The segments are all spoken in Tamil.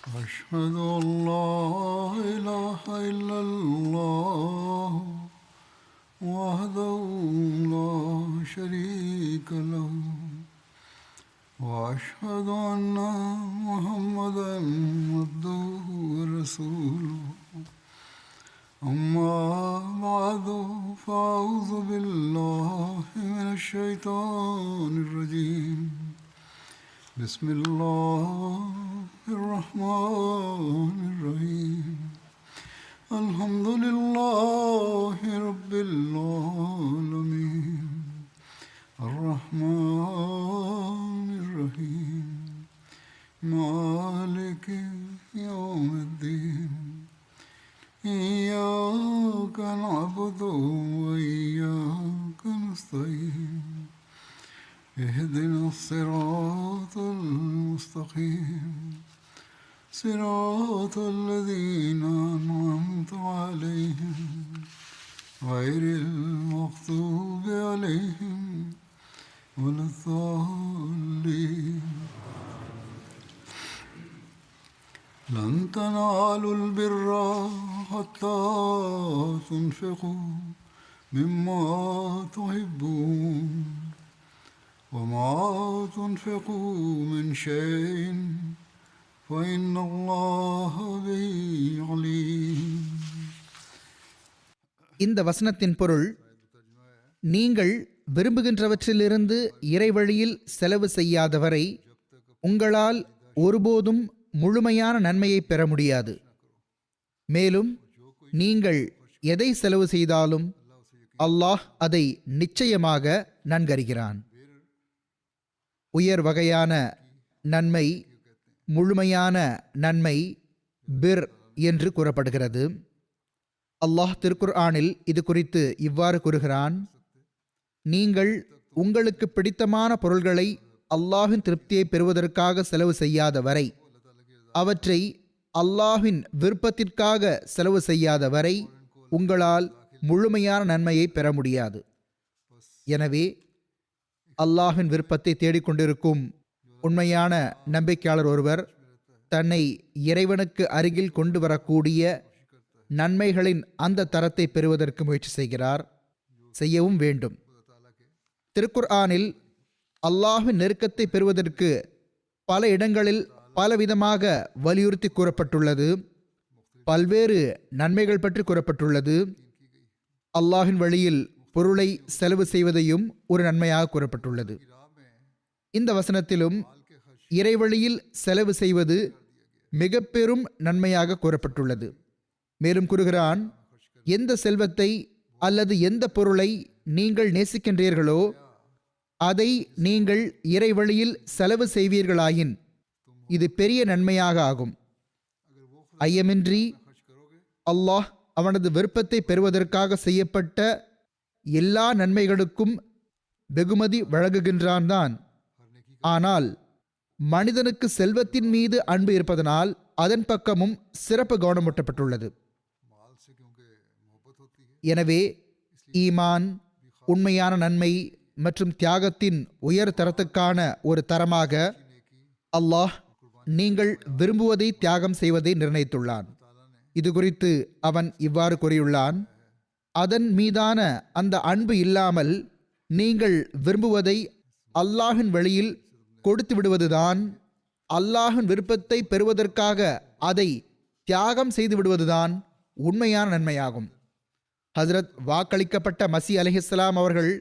أشهد أن لا إله إلا الله وحده لا شريك له وأشهد أن محمدا عبده ورسوله أما بعد فأعوذ بالله من الشيطان الرجيم بسم الله الرحمن الرحيم الحمد لله رب العالمين الرحمن الرحيم مالك يوم الدين إياك نعبد وإياك نستعين اهدنا الصراط المستقيم صراط الذين أنعمت عليهم غير المغضوب عليهم ولا الضالين لن تنالوا البر حتى تنفقوا مما تحبون وما تنفقوا من شيء فإن الله به عليم. இந்த வசனத்தின் பொருள், நீங்கள் விரும்புகின்றவற்றிலிருந்து இறைவழியில் செலவு செய்யாதவரை உங்களால் ஒருபோதும் முழுமையான நன்மையை பெற முடியாது. மேலும் நீங்கள் எதை செலவு செய்தாலும் அல்லாஹ் அதை நிச்சயமாக நன்கறிகிறான். உயர் வகையான நன்மை, முழுமையான நன்மை பிர் என்று கூறப்படுகிறது. அல்லாஹ் திருக்குர்ஆனில் இது குறித்து இவ்வாறு கூறுகிறான்: நீங்கள் உங்களுக்கு பிடித்தமான பொருள்களை அல்லாஹின் திருப்தியை பெறுவதற்காக செலவு செய்யாத வரை, அவற்றை அல்லாஹின் விருப்பத்திற்காக செலவு செய்யாத வரை உங்களால் முழுமையான நன்மையை பெற முடியாது. எனவே அல்லாஹின் விருப்பத்தை தேடிக்கொண்டிருக்கும் உண்மையான நம்பிக்கையாளர் ஒருவர் தன்னை இறைவனுக்கு அருகில் கொண்டு வரக்கூடிய நன்மைகளின் அந்த தரத்தை பெறுவதற்கு முயற்சி செய்கிறார், செய்யவும் வேண்டும். திருக்குர்ஆனில் அல்லாஹின் நெருக்கத்தை பெறுவதற்கு பல இடங்களில் பலவிதமாக வலியுறுத்தி கூறப்பட்டுள்ளது. பல்வேறு நன்மைகள் பற்றி கூறப்பட்டுள்ளது. அல்லாஹின் வழியில் பொருளை செலவு செய்வதையும் ஒரு நன்மையாக கூறப்பட்டுள்ளது. இந்த வசனத்திலும் இறைவழியில் செலவு செய்வது மிக பெரும் நன்மையாக கூறப்பட்டுள்ளது. மேலும் கூறுகிறான், எந்த செல்வத்தை அல்லது எந்த பொருளை நீங்கள் நேசிக்கின்றீர்களோ அதை நீங்கள் இறைவழியில் செலவு செய்வீர்களாயின் இது பெரிய நன்மையாக ஆகும். ஐயமின்றி அல்லாஹ் அவனது விருப்பத்தை பெறுவதற்காக செய்யப்பட்ட எல்லா நன்மைகளுக்கும் வெகுமதி வழங்குகின்றான் தான். ஆனால் மனிதனுக்கு செல்வத்தின் மீது அன்பு இருப்பதனால் அதன் பக்கமும் சிறப்பு கவனமூட்டப்பட்டுள்ளது. எனவே ஈமான், உண்மையான நன்மை மற்றும் தியாகத்தின் உயர் தரத்துக்கான ஒரு தரமாக அல்லாஹ் நீங்கள் விரும்புவதை தியாகம் செய்வதை நிர்ணயித்துள்ளான். இது குறித்து அவன் இவ்வாறு கூறியுள்ளான்: அதன் மீதான அந்த அன்பு இல்லாமல் நீங்கள் விரும்புவதை அல்லாஹின் வழியில் கொடுத்து விடுவதுதான், அல்லாஹின் விருப்பத்தை பெறுவதற்காக அதை தியாகம் செய்து விடுவதுதான் உண்மையான நன்மையாகும். ஹஜ்ரத் வாக்களிக்கப்பட்ட மசி அலைஹிஸ்ஸலாம் அவர்கள்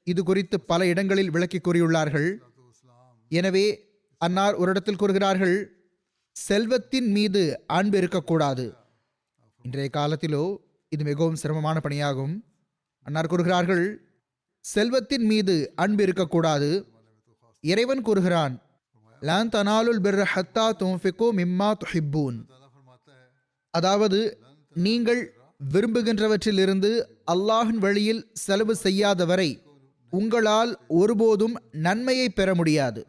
இது குறித்து பல இடங்களில் விளக்கி கூறியுள்ளார்கள். எனவே அன்னார் ஒரு இடத்தில் கூறுகிறார்கள், செல்வத்தின் மீது அன்பு இருக்கக்கூடாது. இன்றைய காலத்திலோ இது மிகவும் சிரமமான பணியாகும். அன்னார் கூறுகிறார்கள், செல்வத்தின் மீது அன்பு இருக்கக்கூடாது. இறைவன் கூறுகிறான், லன் தனாலுல் பிர்ர ஹத்தா துன்ஃபிகு மிம்மா துஹிப்பூன். அதாவது நீங்கள் விரும்புகின்றவற்றிலிருந்து அல்லாஹின் வழியில் செலவு செய்யாதவரை உங்களால் ஒருபோதும் நன்மையை பெற முடியாது.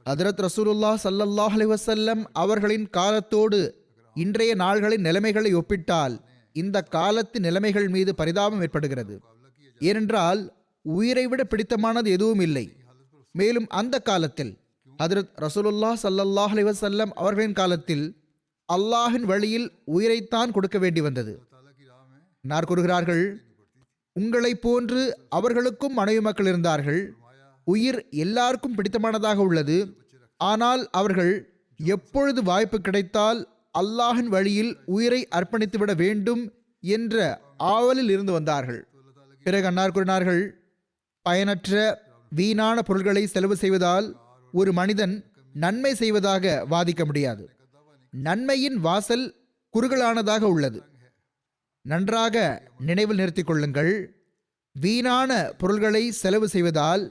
ஹஜ்ரத் ரசூலுல்லாஹ் ஸல்லல்லாஹு அலைஹி வஸல்லம் அவர்களின் காலத்தோடு இன்றைய நாள்களின் நிலைமைகளை ஒப்பிட்டால் இந்த காலத்தின் நிலைமைகள் மீது பரிதாபம் ஏற்படுகிறது. ஏனென்றால் உயிரை விட பிடித்தமானது எதுவும் இல்லை. மேலும் அந்த காலத்தில் ஹதரத் ரசூலுல்லாஹ் ஸல்லல்லாஹு அலைஹி வஸல்லம் அவர்களின் காலத்தில் அல்லாஹின் வழியில் உயிரைத்தான் கொடுக்க வேண்டி வந்தது. நார் கூறுகிறார்கள், உங்களைப் போன்று அவர்களுக்கும் மனைவி மக்கள் இருந்தார்கள். உயிர் எல்லாருக்கும் பிடித்தமானதாக உள்ளது. ஆனால் அவர்கள் எப்பொழுது வாய்ப்பு கிடைத்தால் அல்லாஹின் வழியில் உயிரை அர்ப்பணித்துவிட வேண்டும் என்ற ஆவலில் இருந்து வந்தார்கள். பிறகு அன்னார் கூறினார்கள், பயனற்ற வீணான பொருள்களை செலவு செய்வதால் ஒரு மனிதன் நன்மை செய்வதாக வாதிக்க முடியாது. நன்மையின் வாசல் குறுகலானதாக உள்ளது. நன்றாக நினைவில் நிறுத்திக் கொள்ளுங்கள், வீணான பொருள்களை செலவு செய்வதால்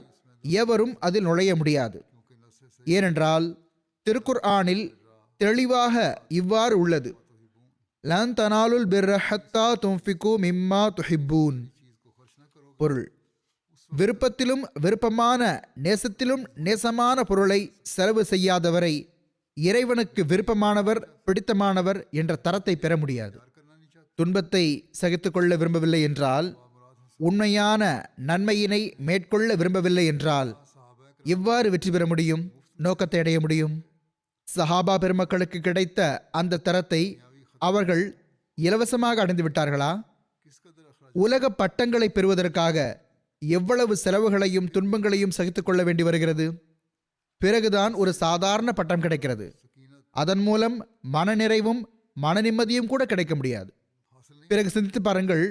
எவரும் அதில் நுழைய முடியாது. ஏனென்றால் திருக்குர்ஆனில் தெளிவாக இவ்வாறு உள்ளது, லன் தனாலுல் பிர்ர ஹத்தா துன்ஃபிகு மிம்மா துஹிப்பூன். பொருள், விருப்பத்திலும் விருப்பமான, நேசத்திலும் நேசமான பொருளை செலவு செய்யாதவரை இறைவனுக்கு விருப்பமானவர், பிடித்தமானவர் என்ற தரத்தை பெற முடியாது. துன்பத்தை சகித்துக்கொள்ள விரும்பவில்லை என்றால், உண்மையான நன்மையினை மேற்கொள்ள விரும்பவில்லை என்றால் எவ்வாறு வெற்றி பெற முடியும், நோக்கத்தை அடைய முடியும்? சஹாபா பெருமக்களுக்கு கிடைத்த அந்த தரத்தை அவர்கள் இலவசமாக அடைந்து விட்டார்களா? உலக பட்டங்களை பெறுவதற்காக எவ்வளவு செலவுகளையும் துன்பங்களையும் சகித்துக் கொள்ள வேண்டி வருகிறது. பிறகுதான் ஒரு சாதாரண பட்டம் கிடைக்கிறது. அதன் மூலம் மனநிறைவும் மன நிம்மதியும் கூட கிடைக்க முடியாது. பிறகு சிந்தித்து பாருங்கள்,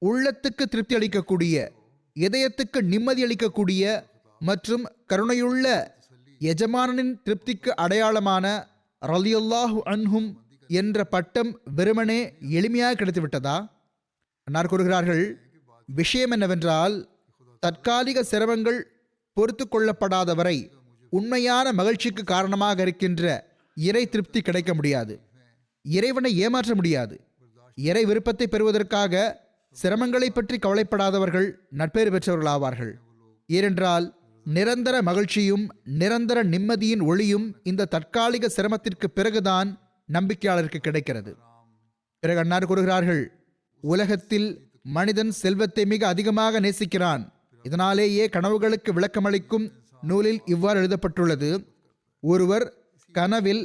உள்ளத்துக்கு திருப்தி அளிக்கக்கூடிய, இதயத்துக்கு நிம்மதி அளிக்கக்கூடிய மற்றும் கருணையுள்ள எஜமானனின் திருப்திக்கு அடையாளமான ரலியல்லாஹு அன்ஹும் என்ற பட்டம் வெறுமனே எளிமையாக கிடைத்துவிட்டதா? அன்னார் கூறுகிறார்கள், விஷயம் என்னவென்றால், தற்காலிக சிரமங்கள் பொறுத்து கொள்ளப்படாதவரை உண்மையான மகிழ்ச்சிக்கு காரணமாக இருக்கின்ற இறை திருப்தி கிடைக்க முடியாது. இறைவனை ஏமாற்ற முடியாது. இறை விருப்பத்தை பெறுவதற்காக சிரமங்களை பற்றி கவலைப்படாதவர்கள் நட்பேறு பெற்றவர்களாவார்கள். ஏனென்றால் நிரந்தர மகிழ்ச்சியும் நிரந்தர நிம்மதியின் ஒளியும் இந்த தற்காலிக சிரமத்திற்கு பிறகுதான் நம்பிக்கையாளருக்கு கிடைக்கிறது. பிறகு அன்னார் கூறுகிறார்கள், உலகத்தில் மனிதன் செல்வத்தை மிக அதிகமாக நேசிக்கிறான். இதனாலேயே கனவுகளுக்கு விளக்கமளிக்கும் நூலில் இவ்வாறு எழுதப்பட்டுள்ளது, ஒருவர் கனவில்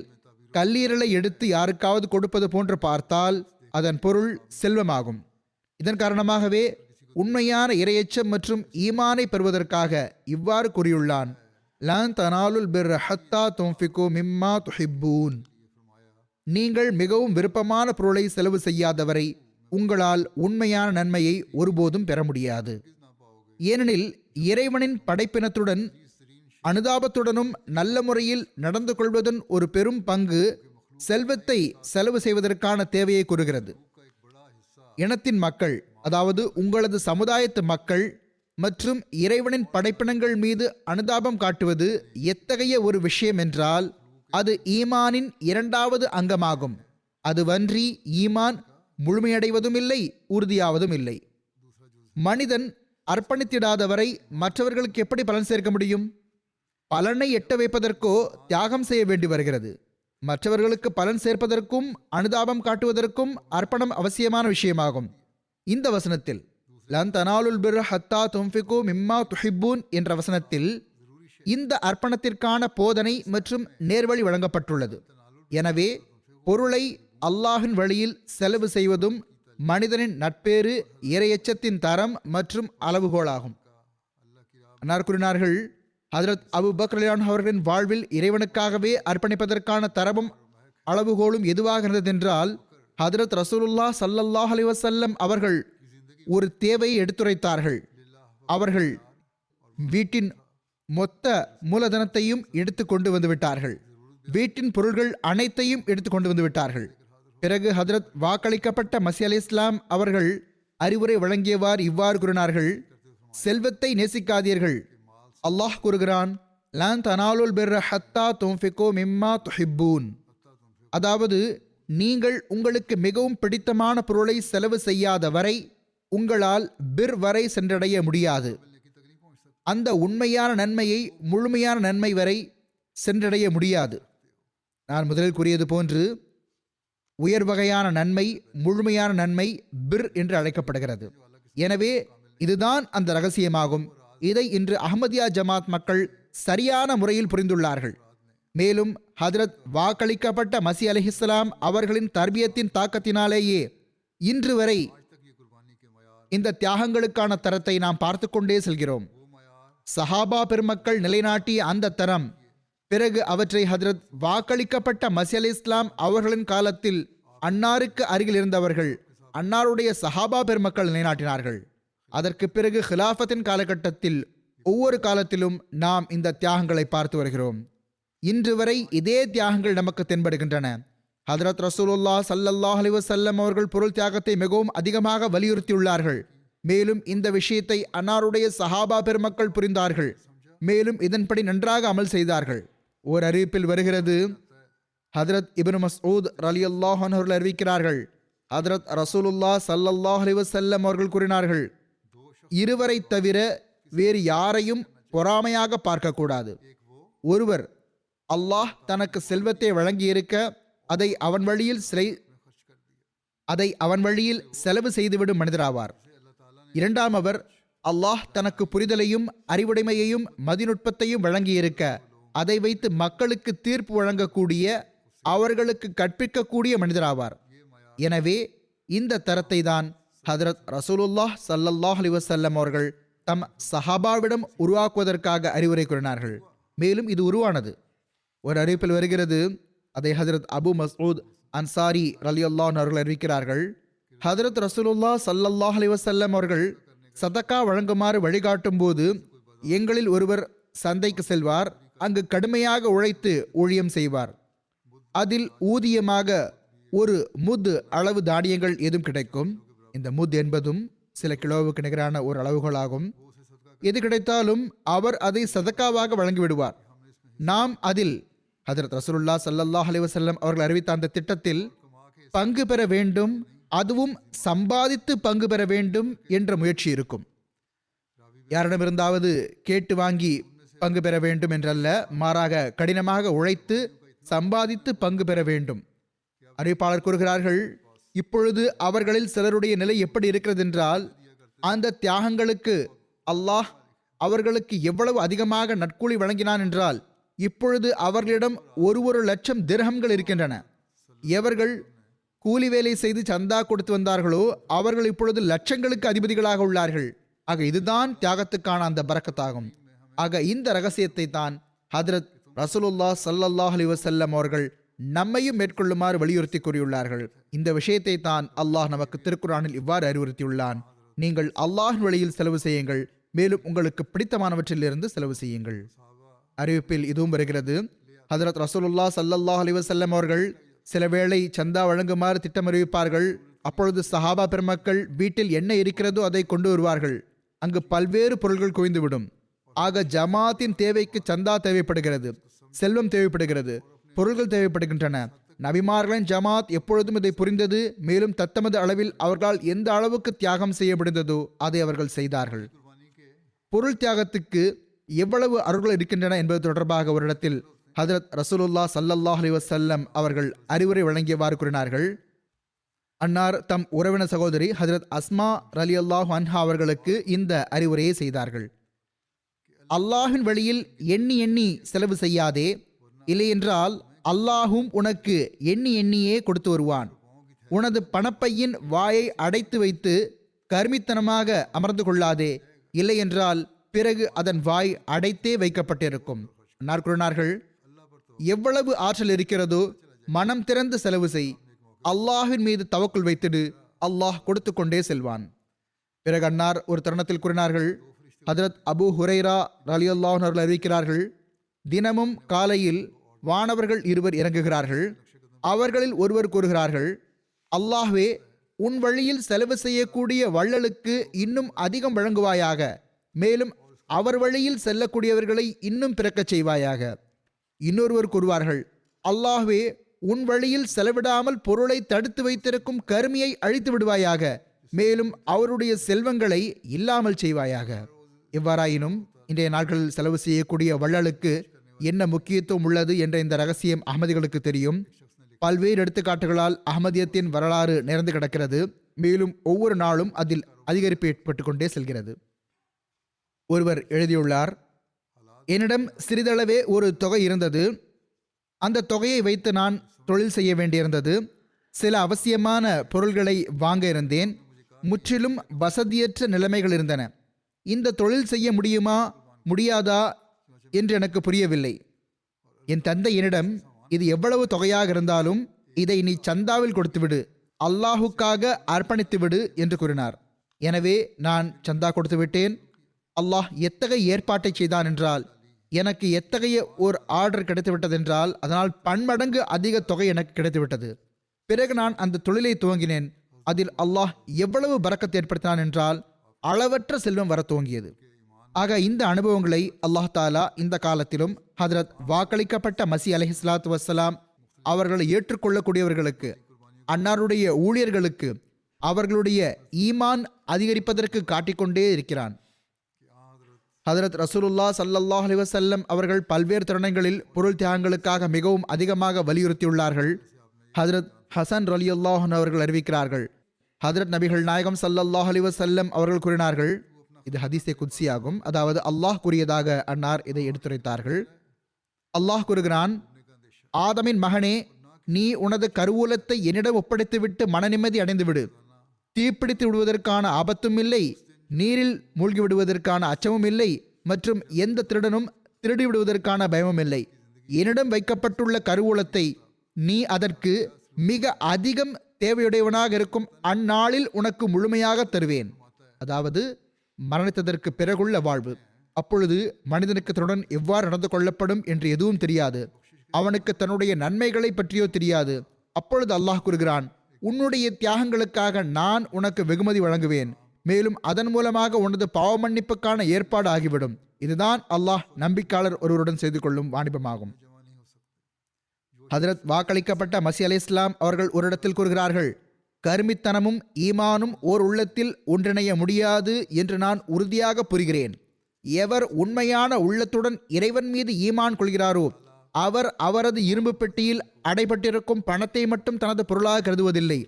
கல்லீரலை எடுத்து யாருக்காவது கொடுப்பது போன்று பார்த்தால் அதன் பொருள் செல்வமாகும். இதன் காரணமாகவே உண்மையான இறையச்சம் மற்றும் ஈமானை பெறுவதற்காக இவ்வாறு கூறியுள்ளான், லன் தனாலுல் பிர்ர ஹத்தா துன்ஃபிகு மிம்மா துஹிப்பூன். நீங்கள் மிகவும் விருப்பமான பொருளை செலவு செய்யாதவரை உங்களால் உண்மையான நன்மையை ஒருபோதும் பெற முடியாது. ஏனெனில் இறைவனின் படைப்பினத்துடன் அனுதாபத்துடனும் நல்ல முறையில் நடந்து கொள்வதன் ஒரு பெரும் பங்கு செல்வத்தை செலவு செய்வதற்கான தேவையை கூறுகிறது. இனத்தின் மக்கள், அதாவது உங்களது சமுதாயத்து மக்கள் மற்றும் இறைவனின் படைப்பினங்கள் மீது அனுதாபம் காட்டுவது எத்தகைய ஒரு விஷயம் என்றால் அது ஈமானின் இரண்டாவது அங்கமாகும். அதுவன்றி ஈமான் முழுமையடைவதும் இல்லை, உறுதியாவதும் இல்லை. மனிதன் அர்ப்பணித்திடாதவரை மற்றவர்களுக்கு எப்படி பலன் சேர்க்க முடியும்? பலனை எட்ட வைப்பதற்கோ தியாகம் செய்ய வேண்டி வருகிறது. மற்றவர்களுக்கு பலன் சேர்ப்பதற்கும் அனுதாபம் காட்டுவதற்கும் அர்ப்பணம் அவசியமான விஷயமாகும். இந்த வசனத்தில் லன் தனாலுல் பிர்ர ஹத்தா துன்ஃபிகு மிம்மா துஹிப்பூன் என்ற வசனத்தில் இந்த அர்ப்பணத்திற்கான போதனை மற்றும் நேர்வழி வழங்கப்பட்டுள்ளது. எனவே பொருளை அல்லாஹின் வழியில் செலவு செய்வதும் மனிதனின் நட்பேறு, இறையச்சத்தின் தரம் மற்றும் அளவுகோலாகும். அன்னார் கூறினார்கள், ஹதரத் அபு பக்ர் ரலியல்லாஹு அன்ஹு அவர்களின் வாழ்வில் இறைவனுக்காகவே அர்ப்பணிப்பதற்கான தரமும் அளவுகோலும் எதுவாக இருந்ததென்றால், ஹதரத் ரசூலுல்லாஹ் ஸல்லல்லாஹு அலைஹி வஸல்லம் அவர்கள் ஒரு தேவையை எடுத்துரைத்தார்கள். அவர்கள் வீட்டின் மொத்த மூலதனத்தையும் எடுத்து கொண்டு வந்து விட்டார்கள். வீட்டின் பொருள்கள் அனைத்தையும் எடுத்து கொண்டு வந்து விட்டார்கள். பிறகு ஹதரத் வாக்களிக்கப்பட்ட மஸீஹ் அலைஹிஸ்ஸலாம் அவர்கள் அறிவுரை வழங்கியவாறு இவ்வாறு கூறினார்கள், செல்வத்தை நேசிக்காதீர்கள். அல்லாஹ் கூறுகிறான், லன் தனாலுல் பிர்ர ஹத்தா துன்ஃபிகு மிம்மா துஹிப்பூன். அதாவது நீங்கள் உங்களுக்கு மிகவும் பிடித்தமான பொருளை செலவு செய்யாத வரை உங்களால் பிர் வரை சென்றடைய முடியாது. அந்த உண்மையான நன்மையை, முழுமையான நன்மை வரை சென்றடைய முடியாது. நான் முதலில் கூறியது போன்று உயர் வகையான நன்மை, முழுமையான நன்மை பிர் என்று அழைக்கப்படுகிறது. எனவே இதுதான் அந்த ரகசியமாகும். இதை இன்று அஹ்மதியா ஜமாத் மக்கள் சரியான முறையில் புரிந்துள்ளார்கள். மேலும் ஹஜ்ரத் வாக்களிக்கப்பட்ட மசி அலைஹிஸ்ஸலாம் அவர்களின் தர்பியத்தின் தாக்கத்தினாலேயே இன்று வரை இந்த தியாகங்களுக்கான தரத்தை நாம் பார்த்து கொண்டே செல்கிறோம். சஹாபா பெருமக்கள் நிலைநாட்டிய அந்த தரம் பிறகு அவற்றை ஹஜ்ரத் வாக்களிக்கப்பட்ட மசி அலி இஸ்லாம் அவர்களின் காலத்தில் அன்னாருக்கு அருகில் இருந்தவர்கள் அன்னாருடைய சஹாபா பெருமக்கள் நிலைநாட்டினார்கள். அதற்கு பிறகு ஹிலாஃபத்தின் காலகட்டத்தில் ஒவ்வொரு காலத்திலும் நாம் இந்த தியாகங்களை பார்த்து வருகிறோம். இன்று வரை இதே தியாகங்கள் நமக்கு தென்படுகின்றன. ஹதரத் ரசூலுல்லாஹ் ஸல்லல்லாஹு அலைஹி வஸல்லம் அவர்கள் பொருள் தியாகத்தை மிகவும் அதிகமாக வலியுறுத்தியுள்ளார்கள். மேலும் இந்த விஷயத்தை அன்னாருடைய சஹாபா பெருமக்கள் புரிந்தார்கள். மேலும் இதன்படி நன்றாக அமல் செய்தார்கள். ஓர் அறிவிப்பில் வருகிறது, ஹதரத் இப்னு மஸ்ஊத் ரலியல்லாஹு அன்ஹு அவர்கள் அறிவிக்கிறார்கள், ஹதரத் ரசூலுல்லாஹ் ஸல்லல்லாஹு அலைஹி வஸல்லம் அவர்கள் கூறினார்கள், இருவரை தவிர வேறு யாரையும் பொறாமையாக பார்க்கக்கூடாது. ஒருவர் அல்லாஹ் தனக்கு செல்வத்தை வழங்கியிருக்க அதை அவன் வழியில் செலவு செய்துவிடும் மனிதராவார். இரண்டாமவர் அல்லாஹ் தனக்கு புரிதலையும் அறிவுடைமையையும் மதிநுட்பத்தையும் வழங்கியிருக்க அதை வைத்து மக்களுக்கு தீர்ப்பு வழங்கக்கூடிய அவர்களுக்கு கற்பிக்கக்கூடிய மனிதராவார். எனவே இந்த தரத்தை தான் ஹதரத் ரசூலுல்லாஹ் ஸல்லல்லாஹு அலைஹி வஸல்லம் அவர்கள் தம் சஹாபாவிடம் உருவாக்குவதற்காக அறிவுரை கூறினார்கள். மேலும் இது உருவானது. ஒரு அறிவிப்பில் வருகிறது, அதை ஹஜரத் அபு மஸ்ஊத் அன்சாரி ரலியல்லாஹு அன்ஹு அவர்கள் அறிவிக்கிறார்கள், ஹஜரத் ரசூலுல்லாஹ் ஸல்லல்லாஹு அலைஹி வஸல்லம் அவர்கள் சதக்கா வழங்குமாறு வழிகாட்டும் போது எங்களில் ஒருவர் சந்தைக்கு செல்வார். அங்கு கடுமையாக உழைத்து ஊழியம் செய்வார். அதில் ஊதியமாக ஒரு முத் அளவு தானியங்கள் ஏதும் கிடைக்கும். இந்த முத் என்பதும் சில கிலோவுக்கு நிகரான ஒரு அளவுகளாகும். எது கிடைத்தாலும் அவர் அதை சதக்காவாக வழங்கிவிடுவார். நாம் அதில் ஹஜரத் ரசூலுல்லாஹ் ஸல்லல்லாஹு அலைஹி வஸல்லம் அவர்கள் அறிவித்த அந்த திட்டத்தில் பங்கு பெற வேண்டும், அதுவும் சம்பாதித்து பங்கு பெற வேண்டும் என்ற முயற்சி இருக்கும். யாரிடமிருந்தாவது கேட்டு வாங்கி பங்கு பெற வேண்டும் என்றல்ல, மாறாக கடினமாக உழைத்து சம்பாதித்து பங்கு பெற வேண்டும். அறிவிப்பாளர் கூறுகிறார்கள், இப்பொழுது அவர்களில் சிலருடைய நிலை எப்படி இருக்கிறது என்றால், அந்த தியாகங்களுக்கு அல்லாஹ் அவர்களுக்கு எவ்வளவு அதிகமாக நற்கூலி வழங்கினான் என்றால், இப்பொழுது அவர்களிடம் ஒரு லட்சம் திர்ஹம்கள் இருக்கின்றன. எவர்கள் கூலி வேலை செய்து சந்தா கொடுத்து வந்தார்களோ அவர்கள் இப்பொழுது லட்சங்களுக்கு அதிபதிகளாக உள்ளார்கள். ஆக இதுதான் தியாகத்துக்கான அந்த பரக்கத்தாகும். ஆக இந்த ரகசியத்தை தான் ஹதரத் ரசூலுல்லாஹ் ஸல்லல்லாஹு அலைஹி வஸல்லம் அவர்கள் நம்மையும் மேற்கொள்ளுமாறு வலியுறுத்தி கூறியுள்ளார்கள். இந்த விஷயத்தை தான் அல்லாஹ் நமக்கு திருக்குர்ஆனில் இவ்வாறு அறிவுறுத்தியுள்ளான், நீங்கள் அல்லாஹ்வின் வழியில் செலவு செய்யுங்கள், மேலும் உங்களுக்கு பிடித்தமானவற்றிலிருந்து செலவு செய்யுங்கள். அறிவிப்பில் இதுவும் வருகிறது, ஹதரத் ரசூலுல்லாஹ் ஸல்லல்லாஹு அலைஹி வஸல்லம் அவர்கள் சில வேளை சந்தா வழங்குமாறு திட்டம் அறிவிப்பார்கள். அப்பொழுது சஹாபா பெருமக்கள் வீட்டில் என்ன இருக்கிறதோ அதை கொண்டு வருவார்கள். அங்கு பல்வேறு பொருள்கள் குவிந்துவிடும். ஆக ஜமாத்தின் தேவைக்கு சந்தா தேவைப்படுகிறது, செல்வம் தேவைப்படுகிறது, பொருள்கள் தேவைப்படுகின்றன. நபிமார்களின் ஜமாத் எப்பொழுதும் இதை புரிந்தது. மேலும் தத்தமது அளவில் அவர்களால் எந்த அளவுக்கு தியாகம் செய்ய முடிந்ததோ அதை அவர்கள் செய்தார்கள். பொருள் தியாகத்துக்கு எவ்வளவு அருள்கள் இருக்கின்றன என்பது தொடர்பாக ஒரு இடத்தில் ஹதரத் ரசூலுல்லாஹ் ஸல்லல்லாஹு அலைஹி வஸல்லம் அவர்கள் அறிவுரை வழங்கியவாறு கூறினார்கள். அன்னார் தம் உறவினர் சகோதரி ஹதரத் அஸ்மா ரலியல்லாஹு அன்ஹா அவர்களுக்கு இந்த அறிவுரையை செய்தார்கள். அல்லாஹின் வழியில் எண்ணி எண்ணி செலவு செய்யாதே, இல்லையென்றால் அல்லாஹும் உனக்கு எண்ணி எண்ணியே கொடுத்து வருவான். உனது பணப்பையின் வாயை அடைத்து வைத்து கர்மித்தனமாக அமர்ந்து கொள்ளாதே, இல்லையென்றால் பிறகு அதன் வாய் அடைத்தே வைக்கப்பட்டிருக்கும். அன்னார் கூறினார்கள், எவ்வளவு ஆற்றல் இருக்கிறதோ மனம் திறந்து செலவு செய், அல்லாஹின் மீது தவக்குள் வைத்திடு, அல்லாஹ் கொடுத்து கொண்டே செல்வான். பிறகு அன்னார் ஒரு தருணத்தில் கூறினார்கள், ஹதரத் அபு ஹுரைரா ரலியல்லாஹு அன்ஹு அவர்கள் அறிவிக்கிறார்கள், தினமும் காலையில் வானவர்கள் இருவர் இறங்குகிறார்கள். அவர்களில் ஒருவர் கூறுகிறார்கள், அல்லாஹ்வே, உன் வழியில் செலவு செய்யக்கூடிய வள்ளலுக்கு இன்னும் அதிகம் வழங்குவாயாக, மேலும் அவர் வழியில் செல்லக்கூடியவர்களை இன்னும் பிறக்கச் செய்வாயாக. இன்னொருவர் கூறுவார்கள், அல்லாஹ்வே, உன் வழியில் செலவிடாமல் பொருளை தடுத்து வைத்திருக்கும் கருமியை அழித்து விடுவாயாக, மேலும் அவருடைய செல்வங்களை இல்லாமல் செய்வாயாக. எவ்வாறாயினும் இன்றைய நாட்களில் செலவு செய்யக்கூடிய வள்ளலுக்கு என்ன முக்கியத்துவம் உள்ளது என்ற இந்த ரகசியம் அஹ்மதிகளுக்கு தெரியும். பல்வேறு எடுத்துக்காட்டுகளால் அஹ்மதியத்தின் வரலாறு நிறைந்து கிடக்கிறது. மேலும் ஒவ்வொரு நாளும் அதில் அதிகரிப்பு ஏற்பட்டு கொண்டே செல்கிறது. ஒருவர் எழுதியுள்ளார், என்னிடம் சிறிதளவே ஒரு தொகை இருந்தது. அந்த தொகையை வைத்து நான் தொழில் செய்ய வேண்டியிருந்தது. சில அவசியமான பொருள்களை வாங்க இருந்தேன். முற்றிலும் வசதியற்ற நிலைமைகள் இருந்தன. இந்த தொழில் செய்ய முடியுமா முடியாதா என்று எனக்கு புரியவில்லை. என் தந்தை என்னிடம், இது எவ்வளவு தொகையாக இருந்தாலும் இதை நீ சந்தாவில் கொடுத்துவிடு, அல்லாஹுக்காக அர்ப்பணித்துவிடு என்று கூறினார். எனவே நான் சந்தா கொடுத்து விட்டேன். அல்லாஹ் எத்தகைய ஏற்பாட்டை செய்தான் என்றால், எனக்கு எத்தகைய ஒரு ஆர்டர் கிடைத்துவிட்டதென்றால் அதனால் பன்மடங்கு அதிக தொகை எனக்கு கிடைத்துவிட்டது. பிறகு நான் அந்த தொழிலை துவங்கினேன். அதில் அல்லாஹ் எவ்வளவு பரக்கத் ஏற்படுத்தினான் என்றால் அளவற்ற செல்வம் வர துவங்கியது. ஆக இந்த அனுபவங்களை அல்லாஹ் தாலா இந்த காலத்திலும் ஹதரத் வாக்களிக்கப்பட்ட மசி அலைஹிஸ்ஸலாத்து வஸ்ஸலாம் அவர்களை ஏற்றுக்கொள்ளக்கூடியவர்களுக்கு, அன்னாருடைய ஊழியர்களுக்கு அவர்களுடைய ஈமான் அதிகரிப்பதற்கு காட்டிக்கொண்டே இருக்கிறான். ஹதரத் ரசூலுல்லாஹ் ஸல்லல்லாஹு அலைஹி வஸல்லம் அவர்கள் பல்வேறு தருணங்களில் பொருள் தியாகங்களுக்காக மிகவும் அதிகமாக வலியுறுத்தியுள்ளார்கள். ஹதரத் ஹசன் ரலியல்லாஹு அன்ஹு அவர்கள் அறிவிக்கிறார்கள், ஹதரத் நபிகள் நாயகம் ஸல்லல்லாஹு அலைஹி வஸல்லம் அவர்கள் கூறினார்கள், இது ஹதீஸே குத்ஸி ஆகும், அதாவது அல்லாஹ் கூறியதாக அன்னார் இதை எடுத்துரைத்தார்கள். அல்லாஹ் கூறுகிறான், ஆதமின் மகனே, நீ உனது கருவூலத்தை என்னிடம் ஒப்படைத்துவிட்டு மன நிம்மதி அடைந்துவிடு. தீப்பிடித்து விடுவதற்கான ஆபத்தும் இல்லை, நீரில் மூழ்கி விடுவதற்கான அச்சமும் இல்லை, மற்றும் எந்த திருடனும் திருடி விடுவதற்கான பயமும் இல்லை. என்னிடம் வைக்கப்பட்டுள்ள கருவூலத்தை நீ அதற்கு மிக அதிகம் தேவையுடையவனாக இருக்கும் அந்நாளில் உனக்கு முழுமையாக தருவேன். அதாவது மரணித்ததற்கு பிறகுள்ள வாழ்வு. அப்பொழுது மனிதனுக்கு தன்னுடன் எவ்வாறு நடந்து கொள்ளப்படும் என்று எதுவும் தெரியாது. அவனுக்கு தன்னுடைய நன்மைகளை பற்றியோ தெரியாது. அப்பொழுது அல்லாஹ் கூறுகிறான், உன்னுடைய தியாகங்களுக்காக நான் உனக்கு வெகுமதி வழங்குவேன், மேலும் அதன் மூலமாக உனது பாவ மன்னிப்புக்கான ஏற்பாடு ஆகிவிடும். இதுதான் அல்லாஹ் நம்பிக்கையாளர் ஒருவருடன் செய்து கொள்ளும் வாணிபமாகும். ஹதரத் வாக்களிக்கப்பட்ட மசி அலைஹிஸ்ஸலாம் அவர்கள் ஒரு இடத்தில் கூறுகிறார்கள், கருமித்தனமும் ஈமானும் ஓர் உள்ளத்தில் ஒன்றிணைய முடியாது என்று நான் உறுதியாக புரிகிறேன். எவர் உண்மையான உள்ளத்துடன் இறைவன் மீது ஈமான் கொள்கிறாரோ அவர் அவரது இரும்பு பெட்டியில் அடைபட்டிருக்கும் பணத்தை மட்டும் தனது பொருளாக கருதுவதில்லை.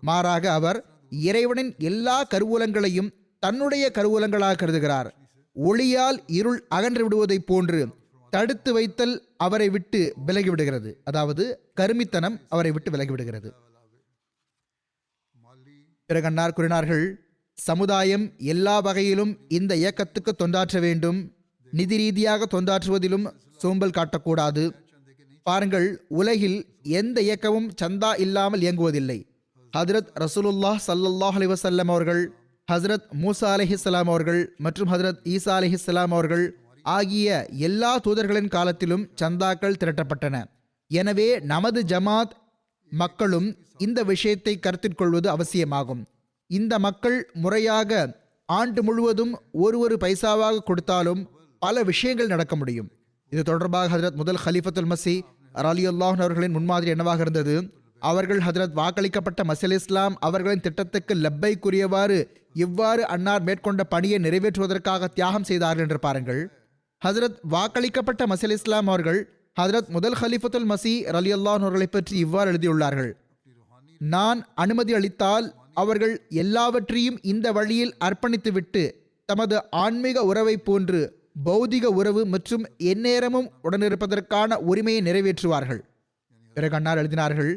மாறாக அவர் இறைவனின் எல்லா கருவூலங்களையும் தன்னுடைய கருவூலங்களாக கருதுகிறார். ஒளியால் இருள் அகன்று விடுவதைப் போன்று தடுத்து வைத்தல் அவரை விட்டு விலகிவிடுகிறது. அதாவது கருமித்தனம் அவரை விட்டு விலகிவிடுகிறது. பிறகு அன்னார் கூறினார்கள், சமுதாயம் எல்லா வகையிலும் இந்த இயக்கத்துக்கு தொண்டாற்ற வேண்டும். நிதி ரீதியாக தொண்டாற்றுவதிலும் சோம்பல் காட்டக்கூடாது. பாருங்கள், உலகில் எந்த இயக்கமும் சந்தா இல்லாமல் இயங்குவதில்லை. ஹதரத் ரசூலுல்லாஹ் ஸல்லல்லாஹு அலைஹி வஸல்லம் அவர்கள், ஹசரத் மூசா அலைஹிஸ்ஸலாம் அவர்கள் மற்றும் ஹதரத் ஈசா அலைஹிஸ்ஸலாம் அவர்கள் ஆகிய எல்லா தூதர்களின் காலத்திலும் சந்தாக்கள் திரட்டப்பட்டன. எனவே நமது ஜமாத் மக்களும் இந்த விஷயத்தை கருத்தில் கொள்வது அவசியமாகும். இந்த மக்கள் முறையாக ஆண்டு முழுவதும் ஒரு பைசாவாக கொடுத்தாலும் பல விஷயங்கள் நடக்க முடியும். இது தொடர்பாக ஹதரத் முதல் ஹலீஃபத்துல் மசி ரலியல்லாஹு அன்ஹு அவர்களின் முன்மாதிரி என்னவாக இருந்தது? அவர்கள் ஹதரத் வாக்களிக்கப்பட்ட மசி அலைஹிஸ்ஸலாம் அவர்களின் திட்டத்துக்கு லப்பை கூறியவாறு இவ்வாறு அன்னார் மேற்கொண்ட பணியை நிறைவேற்றுவதற்காக தியாகம் செய்தார்கள் என்று பாருங்கள். ஹசரத் வாக்களிக்கப்பட்ட மசி அலைஹிஸ்ஸலாம் அவர்கள் ஹதரத் முதல் ஹலீஃபத்துல் மசி ரலியல்லாஹு அன்ஹு அவர்களை பற்றி இவ்வாறு எழுதியுள்ளார்கள், நான் அனுமதி அளித்தால் அவர்கள் எல்லாவற்றையும் இந்த வழியில் அர்ப்பணித்துவிட்டு தமது ஆன்மீக உறவை போன்று பௌதிக உறவு மற்றும் எந்நேரமும் உடனிருப்பதற்கான உரிமையை நிறைவேற்றுவார்கள். பிறகு அன்னார் எழுதினார்கள்,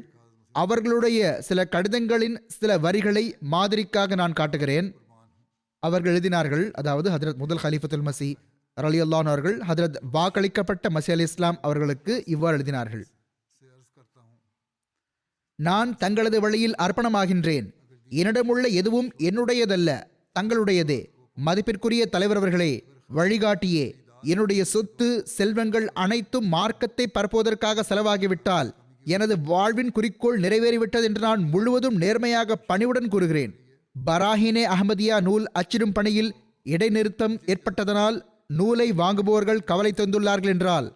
அவர்களுடைய சில கடிதங்களின் சில வரிகளை மாதிரிக்காக நான் காட்டுகிறேன். அவர்கள் எழுதினார்கள், அதாவது ஹதரத் முதல் ஹலீஃபத்துல் மசி ரலியல்லாஹு அன்ஹு அவர்கள் ஹதரத் வாக்களிக்கப்பட்ட மசி அலைஹிஸ்ஸலாம் அவர்களுக்கு இவ்வாறு எழுதினார்கள், நான் தங்களது வழியில் அர்ப்பணமாகின்றேன். என்னிடமுள்ள எதுவும் என்னுடையதல்ல, தங்களுடையதே. மதிப்பிற்குரிய தலைவர் அவர்களே, வழிகாட்டியே, என்னுடைய சொத்து செல்வங்கள் அனைத்தும் மார்க்கத்தை பரப்புவதற்காக செலவாகிவிட்டால் எனது வாழ்வின் குறிக்கோள் நிறைவேறிவிட்டது என்று நான் முழுவதும் நேர்மையாக பணிவுடன் கூறுகிறேன். பராஹினே அஹ்மதியா நூல் அச்சிடும் பணியில் இடைநிறுத்தம் ஏற்பட்டதனால் நூலை வாங்குபவர்கள் கவலை தந்துள்ளார்கள் என்றால்,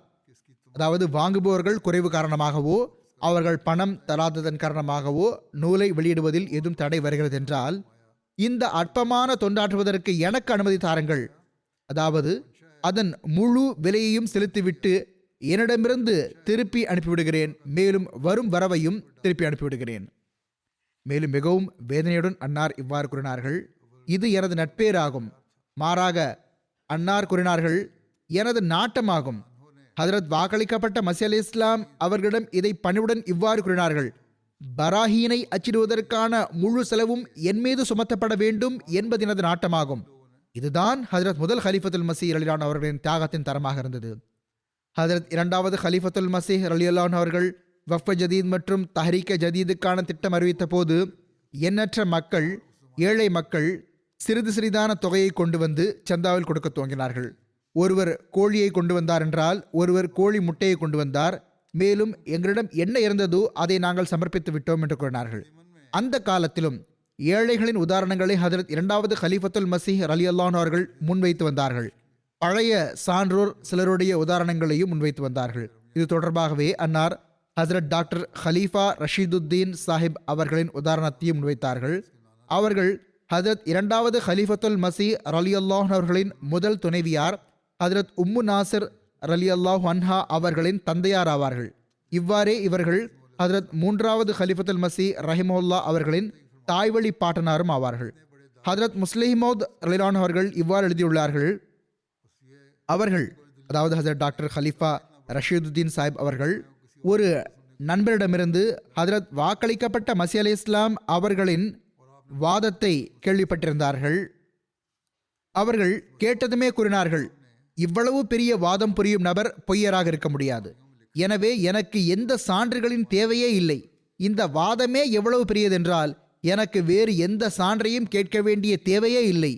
அதாவது வாங்குபவர்கள் குறைவு காரணமாகவோ அவர்கள் பணம் தராததன் காரணமாகவோ நூலை வெளியிடுவதில் எதுவும் தடை வருகிறது என்றால், இந்த அற்பமான தொண்டாற்றுவதற்கு எனக்கு அனுமதி தாருங்கள். அதாவது அதன் முழு விலையையும் செலுத்திவிட்டு என்னிடமிருந்து திருப்பி அனுப்பிவிடுகிறேன். மேலும் வரும் வரவையும் திருப்பி அனுப்பிவிடுகிறேன். மேலும் மிகவும் வேதனையுடன் அன்னார் இவ்வாறு கூறினார்கள், இது எனது நட்பேராகும். மாறாக அன்னார் கூறினார்கள், எனது நாட்டமாகும். ஹதரத் வாக்களிக்கப்பட்ட மஸீஹ் அலைஹிஸ்ஸலாம் அவர்களிடம் இதை பணிவுடன் இவ்வாறு கூறினார்கள்: பராஹீனை அச்சிடுவதற்கான முழு செலவும் என் மீது சுமத்தப்பட வேண்டும் என்பது எனது நாட்டமாகும். இதுதான் ஹதரத் முதல் ஹலீஃபத்துல் மஸீஹ் ரலியல்லாஹு அவர்களின் தியாகத்தின் தரமாக இருந்தது. ஹதரத் இரண்டாவது ஹலீஃபத்துல் மஸீஹ் ரலியல்லாஹு அவர்கள் வஃப் ஜதீத் மற்றும் தஹ்ரீக் ஜதீதுக்கான திட்டம் அறிவித்த போது எண்ணற்ற மக்கள், ஏழை மக்கள் சிறிது சிறிதான தொகையை கொண்டு வந்து சந்தாவில் கொடுக்க துவங்கினார்கள். ஒருவர் கோழியை கொண்டு வந்தார் என்றால் ஒருவர் கோழி முட்டையை கொண்டு வந்தார். மேலும் எங்களிடம் என்ன இருந்ததோ அதை நாங்கள் சமர்ப்பித்து விட்டோம் என்று கூறினார்கள். அந்த காலத்திலும் ஏழைகளின் உதாரணங்களை ஹதரத் இரண்டாவது ஹலீஃபத்துல் மஸீஹ் ரலியல்லாஹு அவர்கள் முன்வைத்து வந்தார்கள். பழைய சான்றோர் சிலருடைய உதாரணங்களையும் முன்வைத்து வந்தார்கள். இது தொடர்பாகவே அன்னார் ஹசரத் டாக்டர் ஹலீஃபா ரஷீதுத்தீன் சாஹிப் அவர்களின் உதாரணத்தையும் முன்வைத்தார்கள். அவர்கள் ஹதரத் இரண்டாவது ஹலீஃபத்துல் மஸீஹ் ரலியல்லாஹு அவர்களின் முதல் துணைவியார் ஹதரத் உம்மு நாசிர் ரலியல்லாஹு அன்ஹா அவர்களின் தந்தையார் ஆவார்கள். இவ்வாறே இவர்கள் ஹதரத் மூன்றாவது ஹலீஃபத்துல் மஸீஹ் ரஹிமஹுல்லா அவர்களின் தாய்வழி பாட்டனாரும் ஆவார்கள். ஹதரத் முஸ்லிம் மௌத் ரலியல்லாஹு அவர்கள் இவ்வாறு எழுதியுள்ளார்கள்: அவர்கள், அதாவது ஹசரத் டாக்டர் ஹலீஃபா ரஷீதுத்தீன் சாஹிப் அவர்கள், ஒரு நண்பரிடமிருந்து ஹதரத் வாக்களிக்கப்பட்ட மஸீஹ் அலைஹிஸ்ஸலாம் அவர்களின் வாதத்தை கேள்விப்பட்டிருந்தார்கள். அவர்கள் கேட்டதுமே கூறினார்கள்: இவ்வளவு பெரிய வாதம் புரியும் நபர் பொய்யராக இருக்க முடியாது. எனவே எனக்கு எந்த சான்றுகளின் தேவையே இல்லை. இந்த வாதமே எவ்வளவு பெரியதென்றால் எனக்கு வேறு எந்த சான்றையும் கேட்க வேண்டிய தேவையே இல்லை.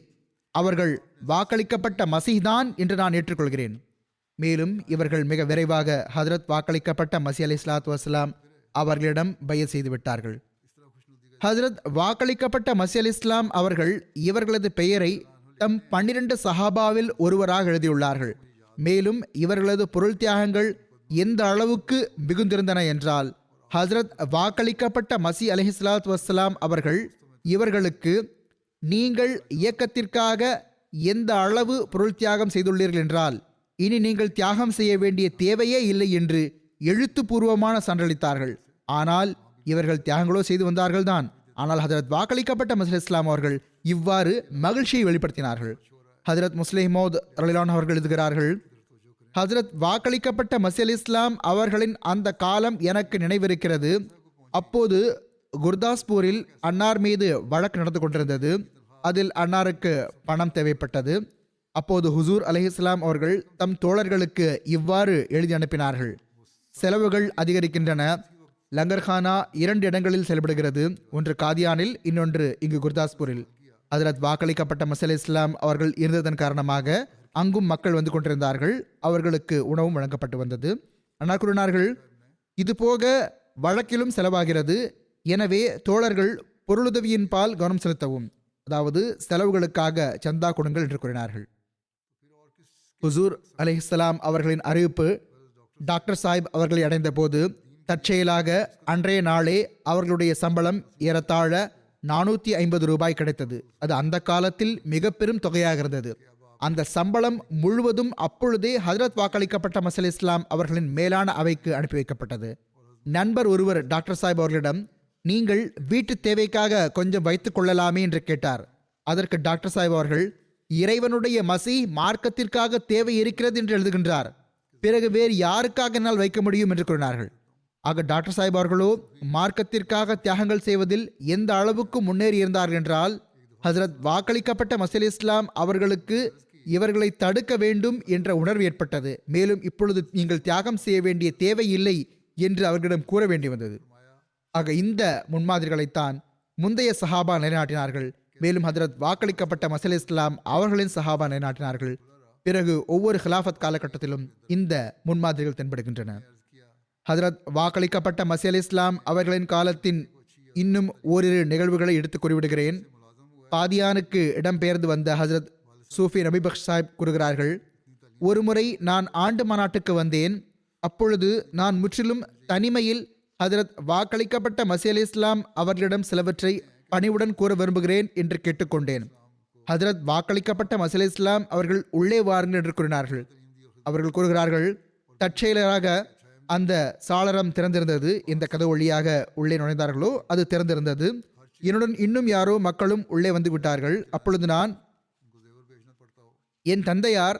அவர்கள் வாக்களிக்கப்பட்ட மஸீஹ் தான் என்று நான் ஏற்றுக்கொள்கிறேன். மேலும் இவர்கள் மிக விரைவாக ஹதரத் வாக்களிக்கப்பட்ட மஸீஹ் அலைஹிஸ்ஸலாத்து வஸ்ஸலாம் அவர்களிடம் பைஅத் செய்து விட்டார்கள். ஹதரத் வாக்களிக்கப்பட்ட மஸீஹ் அலைஹிஸ்ஸலாம் அவர்கள் இவர்களது பெயரை தம் 12 சஹாபாவில் ஒருவராக எழுதியுள்ளார்கள். மேலும் இவர்களது பொருள் தியாகங்கள் எந்த அளவுக்கு மிகுந்திருந்தன என்றால் ஹசரத் வாக்களிக்கப்பட்ட மஸீஹ் அலைஹிஸ்ஸலாத்து வஸ்ஸலாம் அவர்கள் இவர்களுக்கு, நீங்கள் இயக்கத்திற்காக எந்த அளவு பொருள் தியாகம் செய்துள்ளீர்கள் என்றால் இனி நீங்கள் தியாகம் செய்ய வேண்டிய தேவையே இல்லை என்று எழுத்துப்பூர்வமான சான்றளித்தார்கள். ஆனால் இவர்கள் தியாகங்களோ செய்து வந்தார்கள் தான். ஆனால் ஹதரத் வாக்களிக்கப்பட்ட மஸீஹ் இஸ்லாம் அவர்கள் இவ்வாறு மகிழ்ச்சியை வெளிப்படுத்தினார்கள். ஹதரத் முஸ்லிம் மௌத் ரலியல்லாஹு அவர்கள் எழுதுகிறார்கள்: ஹதரத் வாக்களிக்கப்பட்ட மஸீஹ் இஸ்லாம் அவர்களின் அந்த காலம் எனக்கு நினைவிருக்கிறது. அப்போது குர்தாஸ்பூரில் அன்னார் மீது வழக்கு நடந்து கொண்டிருந்தது. அதில் அன்னாருக்கு பணம் தேவைப்பட்டது. அப்போது ஹுசூர் அலைஹிஸ்ஸலாம் அவர்கள் தம் தோழர்களுக்கு இவ்வாறு எழுதி அனுப்பினார்கள்: செலவுகள் அதிகரிக்கின்றன. லங்கர்கானா 2 இடங்களில் செயல்படுகிறது, ஒன்று காதியானில், இன்னொன்று இங்கு குர்தாஸ்பூரில். ஹதரத் வாக்களிக்கப்பட்ட மஸீஹ் இஸ்லாம் அவர்கள் இருந்ததன் காரணமாக அங்கும் மக்கள் வந்து கொண்டிருந்தார்கள். அவர்களுக்கு உணவும் வழங்கப்பட்டு வந்தது. அன்னார் கூறினார்கள்: இது போக வழக்கிலும் செலவாகிறது. எனவே தோழர்கள் பொருளுதவியின் பால் கவனம் செலுத்தவும், அதாவது செலவுகளுக்காக சந்தா கொடுங்கள் என்று கூறினார்கள். ஹுசூர் அலைஹிஸ்ஸலாம் அவர்களின் அறிவிப்பு டாக்டர் சாஹிப் அவர்களை அடைந்த போது தற்செயலாக அன்றைய நாளே அவர்களுடைய சம்பளம் ஏறத்தாழ 450 ரூபாய் கிடைத்தது. அது அந்த காலத்தில் மிக பெரும் தொகையாக இருந்தது. அந்த சம்பளம் முழுவதும் அப்பொழுதே ஹதரத் வாக்களிக்கப்பட்ட மஸீஹ் இஸ்லாம் அவர்களின் மேலான அவைக்கு அனுப்பி வைக்கப்பட்டது. நண்பர் ஒருவர் டாக்டர் சாஹிப் அவர்களிடம், நீங்கள் வீட்டு தேவைக்காக கொஞ்சம் வைத்துக் கொள்ளலாமே என்று கேட்டார். அதற்கு டாக்டர் சாஹிப் அவர்கள், இறைவனுடைய மஸீஹ் மார்க்கத்திற்காக தேவை இருக்கிறது என்று எழுதுகின்றார், பிறகு வேறு யாருக்காக என்னால் வைக்க முடியும் என்று கூறினார்கள். ஆக டாக்டர் சாஹிப் அவர்களோ மார்க்கத்திற்காக தியாகங்கள் செய்வதில் எந்த அளவுக்கு முன்னேறி இருந்தார்கள் என்றால் ஹசரத் வாக்களிக்கப்பட்ட மஸீஹ் இஸ்லாம் அவர்களுக்கு இவர்களை தடுக்க வேண்டும் என்ற உணர்வு ஏற்பட்டது. மேலும் இப்பொழுது நீங்கள் தியாகம் செய்ய வேண்டிய தேவை இல்லை என்று அவர்களிடம் கூற வேண்டி வந்தது. ஆக இந்த முன்மாதிரிகளைத்தான் முந்தைய சஹாபா நிலைநாட்டினார்கள். மேலும் ஹதரத் வாக்களிக்கப்பட்ட மஸீஹ் இஸ்லாம் அவர்களின் சஹாபா நிலைநாட்டினார்கள். பிறகு ஒவ்வொரு ஹிலாஃபத் காலகட்டத்திலும் இந்த முன்மாதிரிகள் தென்படுகின்றன. ஹதரத் வாக்களிக்கப்பட்ட மஸீஹ் இஸ்லாம் அவர்களின் காலத்தின் இன்னும் ஓரிரு நிகழ்வுகளை எடுத்து கூறிவிடுகிறேன். காதியானுக்கு இடம்பெயர்ந்து வந்த ஹசரத் சூஃபி நபி பக்ஷ் சாஹிப் கூறுகிறார்கள், ஒருமுறை நான் ஆண்டு மாநாட்டுக்கு வந்தேன். அப்பொழுது நான் முற்றிலும் தனிமையில் ஹதரத் வாக்களிக்கப்பட்ட மஸீஹ் இஸ்லாம் அவர்களிடம் சிலவற்றை பணிவுடன் கூற விரும்புகிறேன் என்று கேட்டுக்கொண்டேன். ஹதரத் வாக்களிக்கப்பட்ட மஸீஹ் இஸ்லாம் அவர்கள் உள்ளே வாருங்கள் என்று கூறினார்கள். அவர்கள் கூறுகிறார்கள், தற்செயலாக அந்த சாளரம் திறந்திருந்தது. இந்த கதவு வழியாக உள்ளே நுழைந்தார்களோ அது திறந்திருந்தது. என்னுடன் இன்னும் யாரோ மக்களும் உள்ளே வந்து விட்டார்கள். அப்பொழுது நான், என் தந்தையார்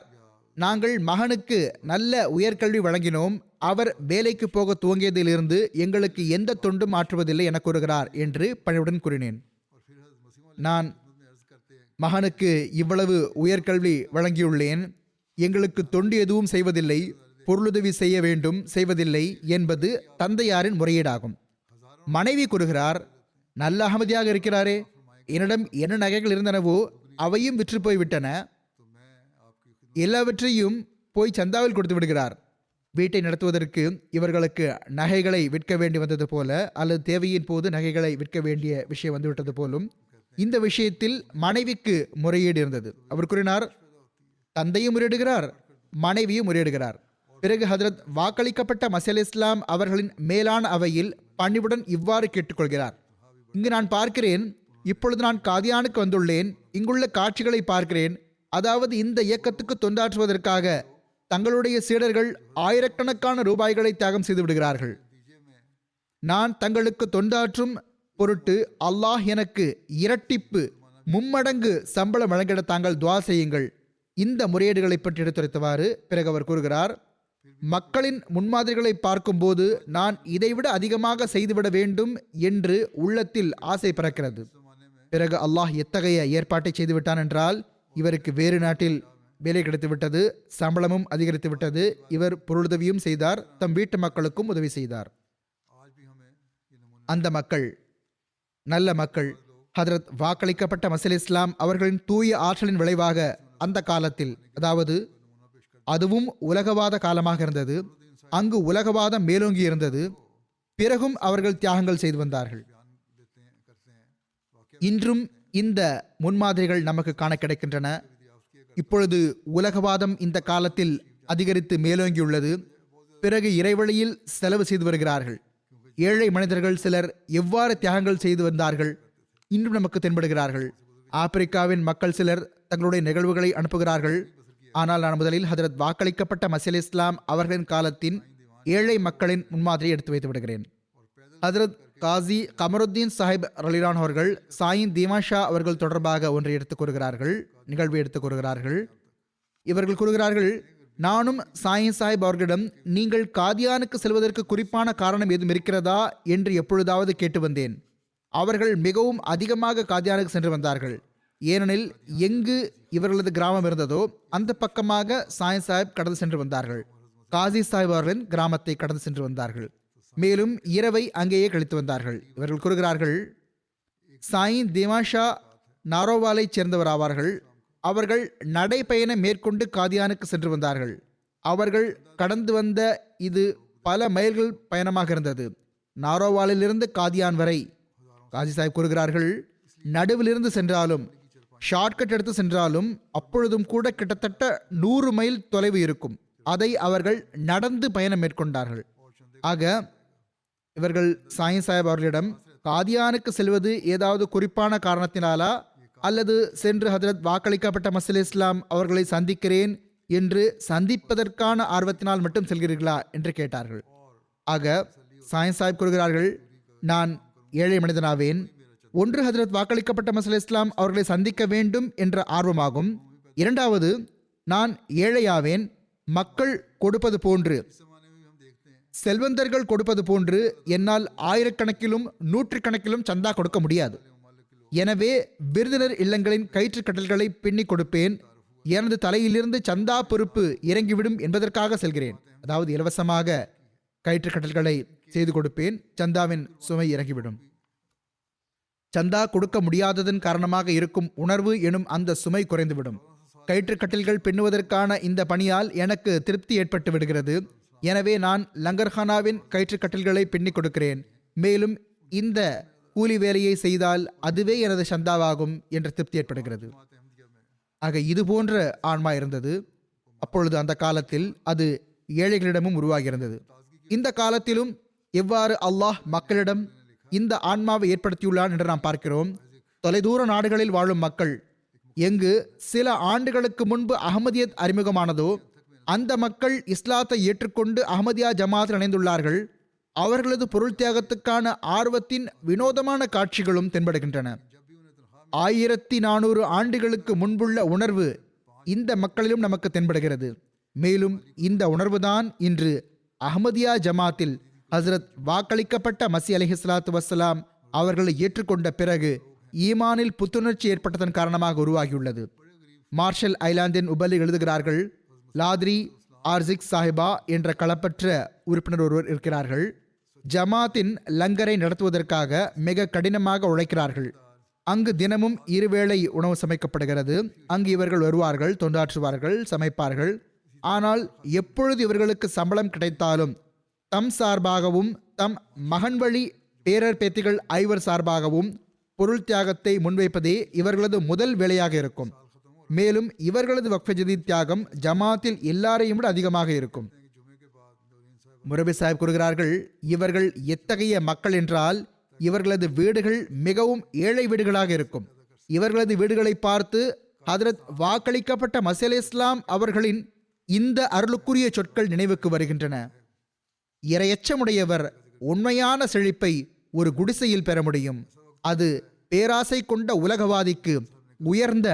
நாங்கள் மகனுக்கு நல்ல உயர்கல்வி வழங்கினோம். அவர் வேலைக்கு போக துவங்கியதிலிருந்து எங்களுக்கு எந்த தொண்டும் ஆற்றுவதில்லை என கூறுகிறார் என்று பணிவுடன் கூறினேன். நான் மகனுக்கு இவ்வளவு உயர்கல்வி வழங்கியுள்ளேன், எங்களுக்கு தொண்டு எதுவும் செய்வதில்லை, பொருளுதவி செய்ய வேண்டும் செய்வதில்லை என்பது தந்தையாரின் முறையீடாகும். மனைவி கூறுகிறார், நல்ல அகமதியாக இருக்கிறாரே, என்னிடம் என்ன நகைகள் இருந்தனவோ அவையும் விற்று போய்விட்டன, எல்லாவற்றையும் போய் சந்தாவில் கொடுத்து விடுகிறார். வீட்டை நடத்துவதற்கு இவர்களுக்கு நகைகளை விற்க வேண்டி வந்தது போல, அல்லது தேவையின் போது நகைகளை விற்க வேண்டிய விஷயம் வந்துவிட்டது போலும் இந்த விஷயத்தில் மனைவிக்கு முறையீடு இருந்தது. அவர் கூறினார், தந்தையும் முறையிடுகிறார், மனைவியும் முறையிடுகிறார். பிறகு ஹஜ்ரத் வாக்களிக்கப்பட்ட மசீஹ் இஸ்லாம் அவர்களின் மேலான அவையில் பணிவுடன் இவ்வாறு கேட்டுக்கொள்கிறார், இங்கு நான் பார்க்கிறேன், இப்பொழுது நான் காதியானுக்கு வந்துள்ளேன், இங்குள்ள காட்சிகளை பார்க்கிறேன். அதாவது இந்த இயக்கத்துக்கு தொண்டாற்றுவதற்காக தங்களுடைய சீடர்கள் ஆயிரக்கணக்கான ரூபாய்களை தியாகம் செய்து விடுகிறார்கள். நான் தங்களுக்கு தொண்டாற்றும் பொருட்டு அல்லாஹ் எனக்கு இரட்டிப்பு மும்மடங்கு சம்பளம் வழங்கிட தாங்கள் துவா செய்யுங்கள். இந்த முறையீடுகளை பற்றி எடுத்துரைத்தவாறு பிறகு அவர் கூறுகிறார், மக்களின் முன்மாதிரிகளை பார்க்கும்போது நான் இதைவிட அதிகமாக செய்துவிட வேண்டும் என்று உள்ளத்தில் ஆசை பிறக்கிறது. பிறகு அல்லாஹ் எத்தகைய ஏற்பாட்டை செய்துவிட்டான் என்றால், இவருக்கு வேறு நாட்டில் வேலை கிடைத்துவிட்டது, சம்பளமும் அதிகரித்து விட்டது, இவர் பொருளுதவியும் செய்தார், தம் வீட்டு மக்களுக்கும் உதவி செய்தார். அந்த மக்கள் நல்ல மக்கள். ஹதரத் வாக்களிக்கப்பட்ட மசீஹ் இஸ்லாம் அவர்களின் தூய ஆற்றலின் விளைவாக அந்த காலத்தில், அதாவது அதுவும் உலகவாத காலமாக இருந்தது, அங்கு உலகவாதம் மேலோங்கி இருந்தது, பிறகும் அவர்கள் தியாகங்கள் செய்து வந்தார்கள். இன்றும் இந்த முன்மாதிரிகள் நமக்கு காண கிடைக்கின்றன. இப்பொழுது உலகவாதம் இந்த காலத்தில் அதிகரித்து மேலோங்கியுள்ளது. பிறகு இறைவழியில் செலவு செய்து வருகிறார்கள். ஏழை மனிதர்கள் சிலர் எவ்வாறு தியாகங்கள் செய்து வந்தார்கள் இன்றும் நமக்கு தென்படுகிறார்கள். ஆப்பிரிக்காவின் மக்கள் சிலர் தங்களுடைய நிகழ்வுகளை அனுப்புகிறார்கள். ஆனால் நான் முதலில் ஹதரத் வாக்களிக்கப்பட்ட மசீஹ் இஸ்லாம் அவர்களின் காலத்தின் ஏழை மக்களின் முன்மாதிரியை எடுத்து வைத்து விடுகிறேன். ஹதரத் காசி கமருத்தீன் சாஹிப் ரலிலான் அவர்கள் சாயின் தீமாஷா அவர்கள் தொடர்பாக ஒன்றை எடுத்துக் கூறுகிறார்கள், நிகழ்வை எடுத்துக் கூறுகிறார்கள். இவர்கள் கூறுகிறார்கள், நானும் சாயின் சாஹிப் அவர்களிடம் நீங்கள் காதியானுக்கு செல்வதற்கு குறிப்பான காரணம் ஏதும் இருக்கிறதா என்று எப்பொழுதாவது கேட்டு வந்தேன். அவர்கள் மிகவும் அதிகமாக காதியானுக்கு சென்று வந்தார்கள். ஏனெனில் எங்கு இவர்களது கிராமம் இருந்ததோ அந்த பக்கமாக சாயின் சாஹிப் கடந்து சென்று வந்தார்கள். காசி சாஹிப் அவர்களின் கிராமத்தை கடந்து சென்று வந்தார்கள். மேலும் இரவை அங்கேயே கழித்து வந்தார்கள். இவர்கள் கூறுகிறார்கள், சாயின் தீமாஷா நாரோவாலை சேர்ந்தவர் ஆவார்கள். அவர்கள் நடைபயணம் மேற்கொண்டு காதியானுக்கு சென்று வந்தார்கள். அவர்கள் கடந்து வந்த இது பல மைல்கள் பயணமாக இருந்தது. நாரோவாலிலிருந்து காதியான் வரை காசி சாஹிப் கூறுகிறார்கள், நடுவிலிருந்து சென்றாலும் ஷார்ட்கட் எடுத்து சென்றாலும் அப்பொழுதும் கூட கிட்டத்தட்ட 100 மைல் தொலைவு இருக்கும். அதை அவர்கள் நடந்து பயணம் மேற்கொண்டார்கள். ஆக இவர்கள் சாயின் சாஹிப் அவர்களிடம் காதியானுக்கு செல்வது ஏதாவது குறிப்பான காரணத்தினாலா, அல்லது சென்று ஹதரத் வாக்களிக்கப்பட்ட மசீஹ் இஸ்லாம் அவர்களை சந்திக்கிறேன் என்று சந்திப்பதற்கான ஆர்வத்தினால் மட்டும் செல்கிறீர்களா என்று கேட்டார்கள். ஆக சாயின் சாஹிப் கூறுகிறார்கள், நான் ஏழை மனிதனாவேன். ஒன்று ஹதரத் வாக்களிக்கப்பட்ட மசீஹ் இஸ்லாம் அவர்களை சந்திக்க வேண்டும் என்ற ஆர்வமாகும். இரண்டாவது, நான் ஏழையாவேன். மக்கள் கொடுப்பது போன்று, செல்வந்தர்கள் கொடுப்பது போன்று என்னால் ஆயிரக்கணக்கிலும் நூற்றுக்கணக்கிலும் சந்தா கொடுக்க முடியாது. எனவே விருந்தினர் இல்லங்களின் கயிற்று கட்டல்களை பின்னி கொடுப்பேன். எனது தலையிலிருந்து சந்தா பொறுப்பு இறங்கிவிடும் என்பதற்காக செல்கிறேன். அதாவது இலவசமாக கயிற்று கட்டல்களை செய்து கொடுப்பேன், சந்தாவின் சுமை இறங்கிவிடும். சந்தா கொடுக்க முடியாததன் காரணமாக இருக்கும் உணர்வு எனும் அந்த சுமை குறைந்துவிடும். கயிற்று கட்டில்கள் பின்னுவதற்கான இந்த பணியால் எனக்கு திருப்தி ஏற்பட்டு விடுகிறது. எனவே நான் லங்கர்ஹானாவின் கயிற்று கட்டில்களை பின்னி கொடுக்கிறேன். மேலும் இந்த கூலி வேலையை செய்தால் அதுவே எனது சந்தாவாகும் என்ற திருப்தி ஏற்படுகிறது. ஆக இது போன்ற ஆன்மா இருந்தது. அப்பொழுது அந்த காலத்தில் அது ஏழைகளிடமும் உருவாகியிருந்தது. இந்த காலத்திலும் எவ்வாறு அல்லாஹ் மக்களிடம் இந்த ஆன்மாவை ஏற்படுத்தியுள்ளான் என்று நாம் பார்க்கிறோம். தொலைதூர நாடுகளில் வாழும் மக்கள் எங்கு சில ஆண்டுகளுக்கு முன்பு அஹ்மதியத் அறிமுகமானதோ அந்த மக்கள் இஸ்லாத்தை ஏற்றுக்கொண்டு அஹ்மதியா ஜமாத்தில் இணைந்துள்ளார்கள். அவர்களது பொருள் தியாகத்துக்கான ஆர்வத்தின் வினோதமான காட்சிகளும் தென்படுகின்றன. 1400 ஆண்டுகளுக்கு முன்புள்ள உணர்வு இந்த மக்களிலும் நமக்கு தென்படுகிறது. மேலும் இந்த உணர்வுதான் இன்று அஹ்மதியா ஜமாத்தில் ஹஸ்ரத் வாக்களிக்கப்பட்ட மசி அலைஹிஸ்ஸலாத்து வஸ்ஸலாம் அவர்களை ஏற்றுக்கொண்ட பிறகு ஈமானில் புத்துணர்ச்சி ஏற்பட்டதன் காரணமாக உருவாகியுள்ளது. மார்ஷல் ஐலாந்தின் உபலி எழுதுகிறார்கள், லாத்ரி ஆர்சிக் சாஹிபா என்ற களப்பற்ற உறுப்பினர் ஒருவர் இருக்கிறார்கள். ஜமாத்தின் லங்கரை நடத்துவதற்காக மிக கடினமாக உழைக்கிறார்கள். அங்கு தினமும் இருவேளை உணவு சமைக்கப்படுகிறது. அங்கு இவர்கள் வருவார்கள், தொண்டாற்றுவார்கள், சமைப்பார்கள். ஆனால் எப்பொழுது இவர்களுக்கு சம்பளம் கிடைத்தாலும் தம் சார்பாகவும் தம் மகன் வழி பேரர் பேத்திகள் ஐவர் சார்பாகவும் பொருள் தியாகத்தை முன்வைப்பதே இவர்களது முதல் வேலையாக இருக்கும். மேலும் இவர்களது வக்ஃபே ஜதீத் தியாகம் ஜமாத்தில் எல்லாரையும் விட அதிகமாக இருக்கும். முரபி சாஹிப் கூறுகிறார்கள், இவர்கள் எத்தகைய மக்கள் என்றால் இவர்களது வீடுகள் மிகவும் ஏழை வீடுகளாக இருக்கும். இவர்களது வீடுகளை பார்த்து ஹதரத் வாக்களிக்கப்பட்ட மசி இஸ்லாம் அவர்களின் இந்த அருளுக்குரிய சொற்கள் நினைவுக்கு வருகின்றன. இரையச்சமுடையவர் உண்மையான செழிப்பை ஒரு குடிசையில் பெற முடியும். அது பேராசை கொண்ட உலகவாதிக்கு உயர்ந்த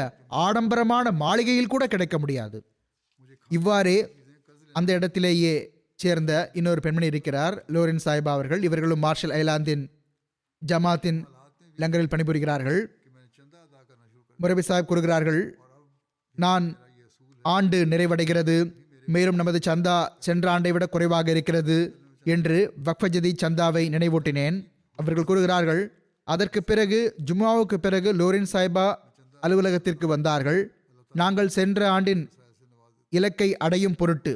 ஆடம்பரமான மாளிகையில் கூட கிடைக்க முடியாது. இவ்வாறே அந்த இடத்திலேயே சேர்ந்த இன்னொரு பெண்மணி இருக்கிறார், லோரின் சாஹிபா அவர்கள். இவர்களும் மார்ஷல் ஐலாந்தின் ஜமாத்தின் லங்கரில் பணிபுரிகிறார்கள். முரபி சாஹிப் கூறுகிறார்கள், நான் ஆண்டு நிறைவடைகிறது, மேலும் நமது சந்தா சென்ற ஆண்டை விட குறைவாக இருக்கிறது என்று வக்ஃபே ஜதீத் சந்தாவை நினைவூட்டினேன். அவர்கள் கூறுகிறார்கள், அதற்கு பிறகு ஜும்மாவுக்கு பிறகு லோரின் சாஹிபா அலுவலகத்திற்கு வந்தார்கள். நாங்கள் சென்ற ஆண்டின் இலக்கை அடையும் பொருட்டு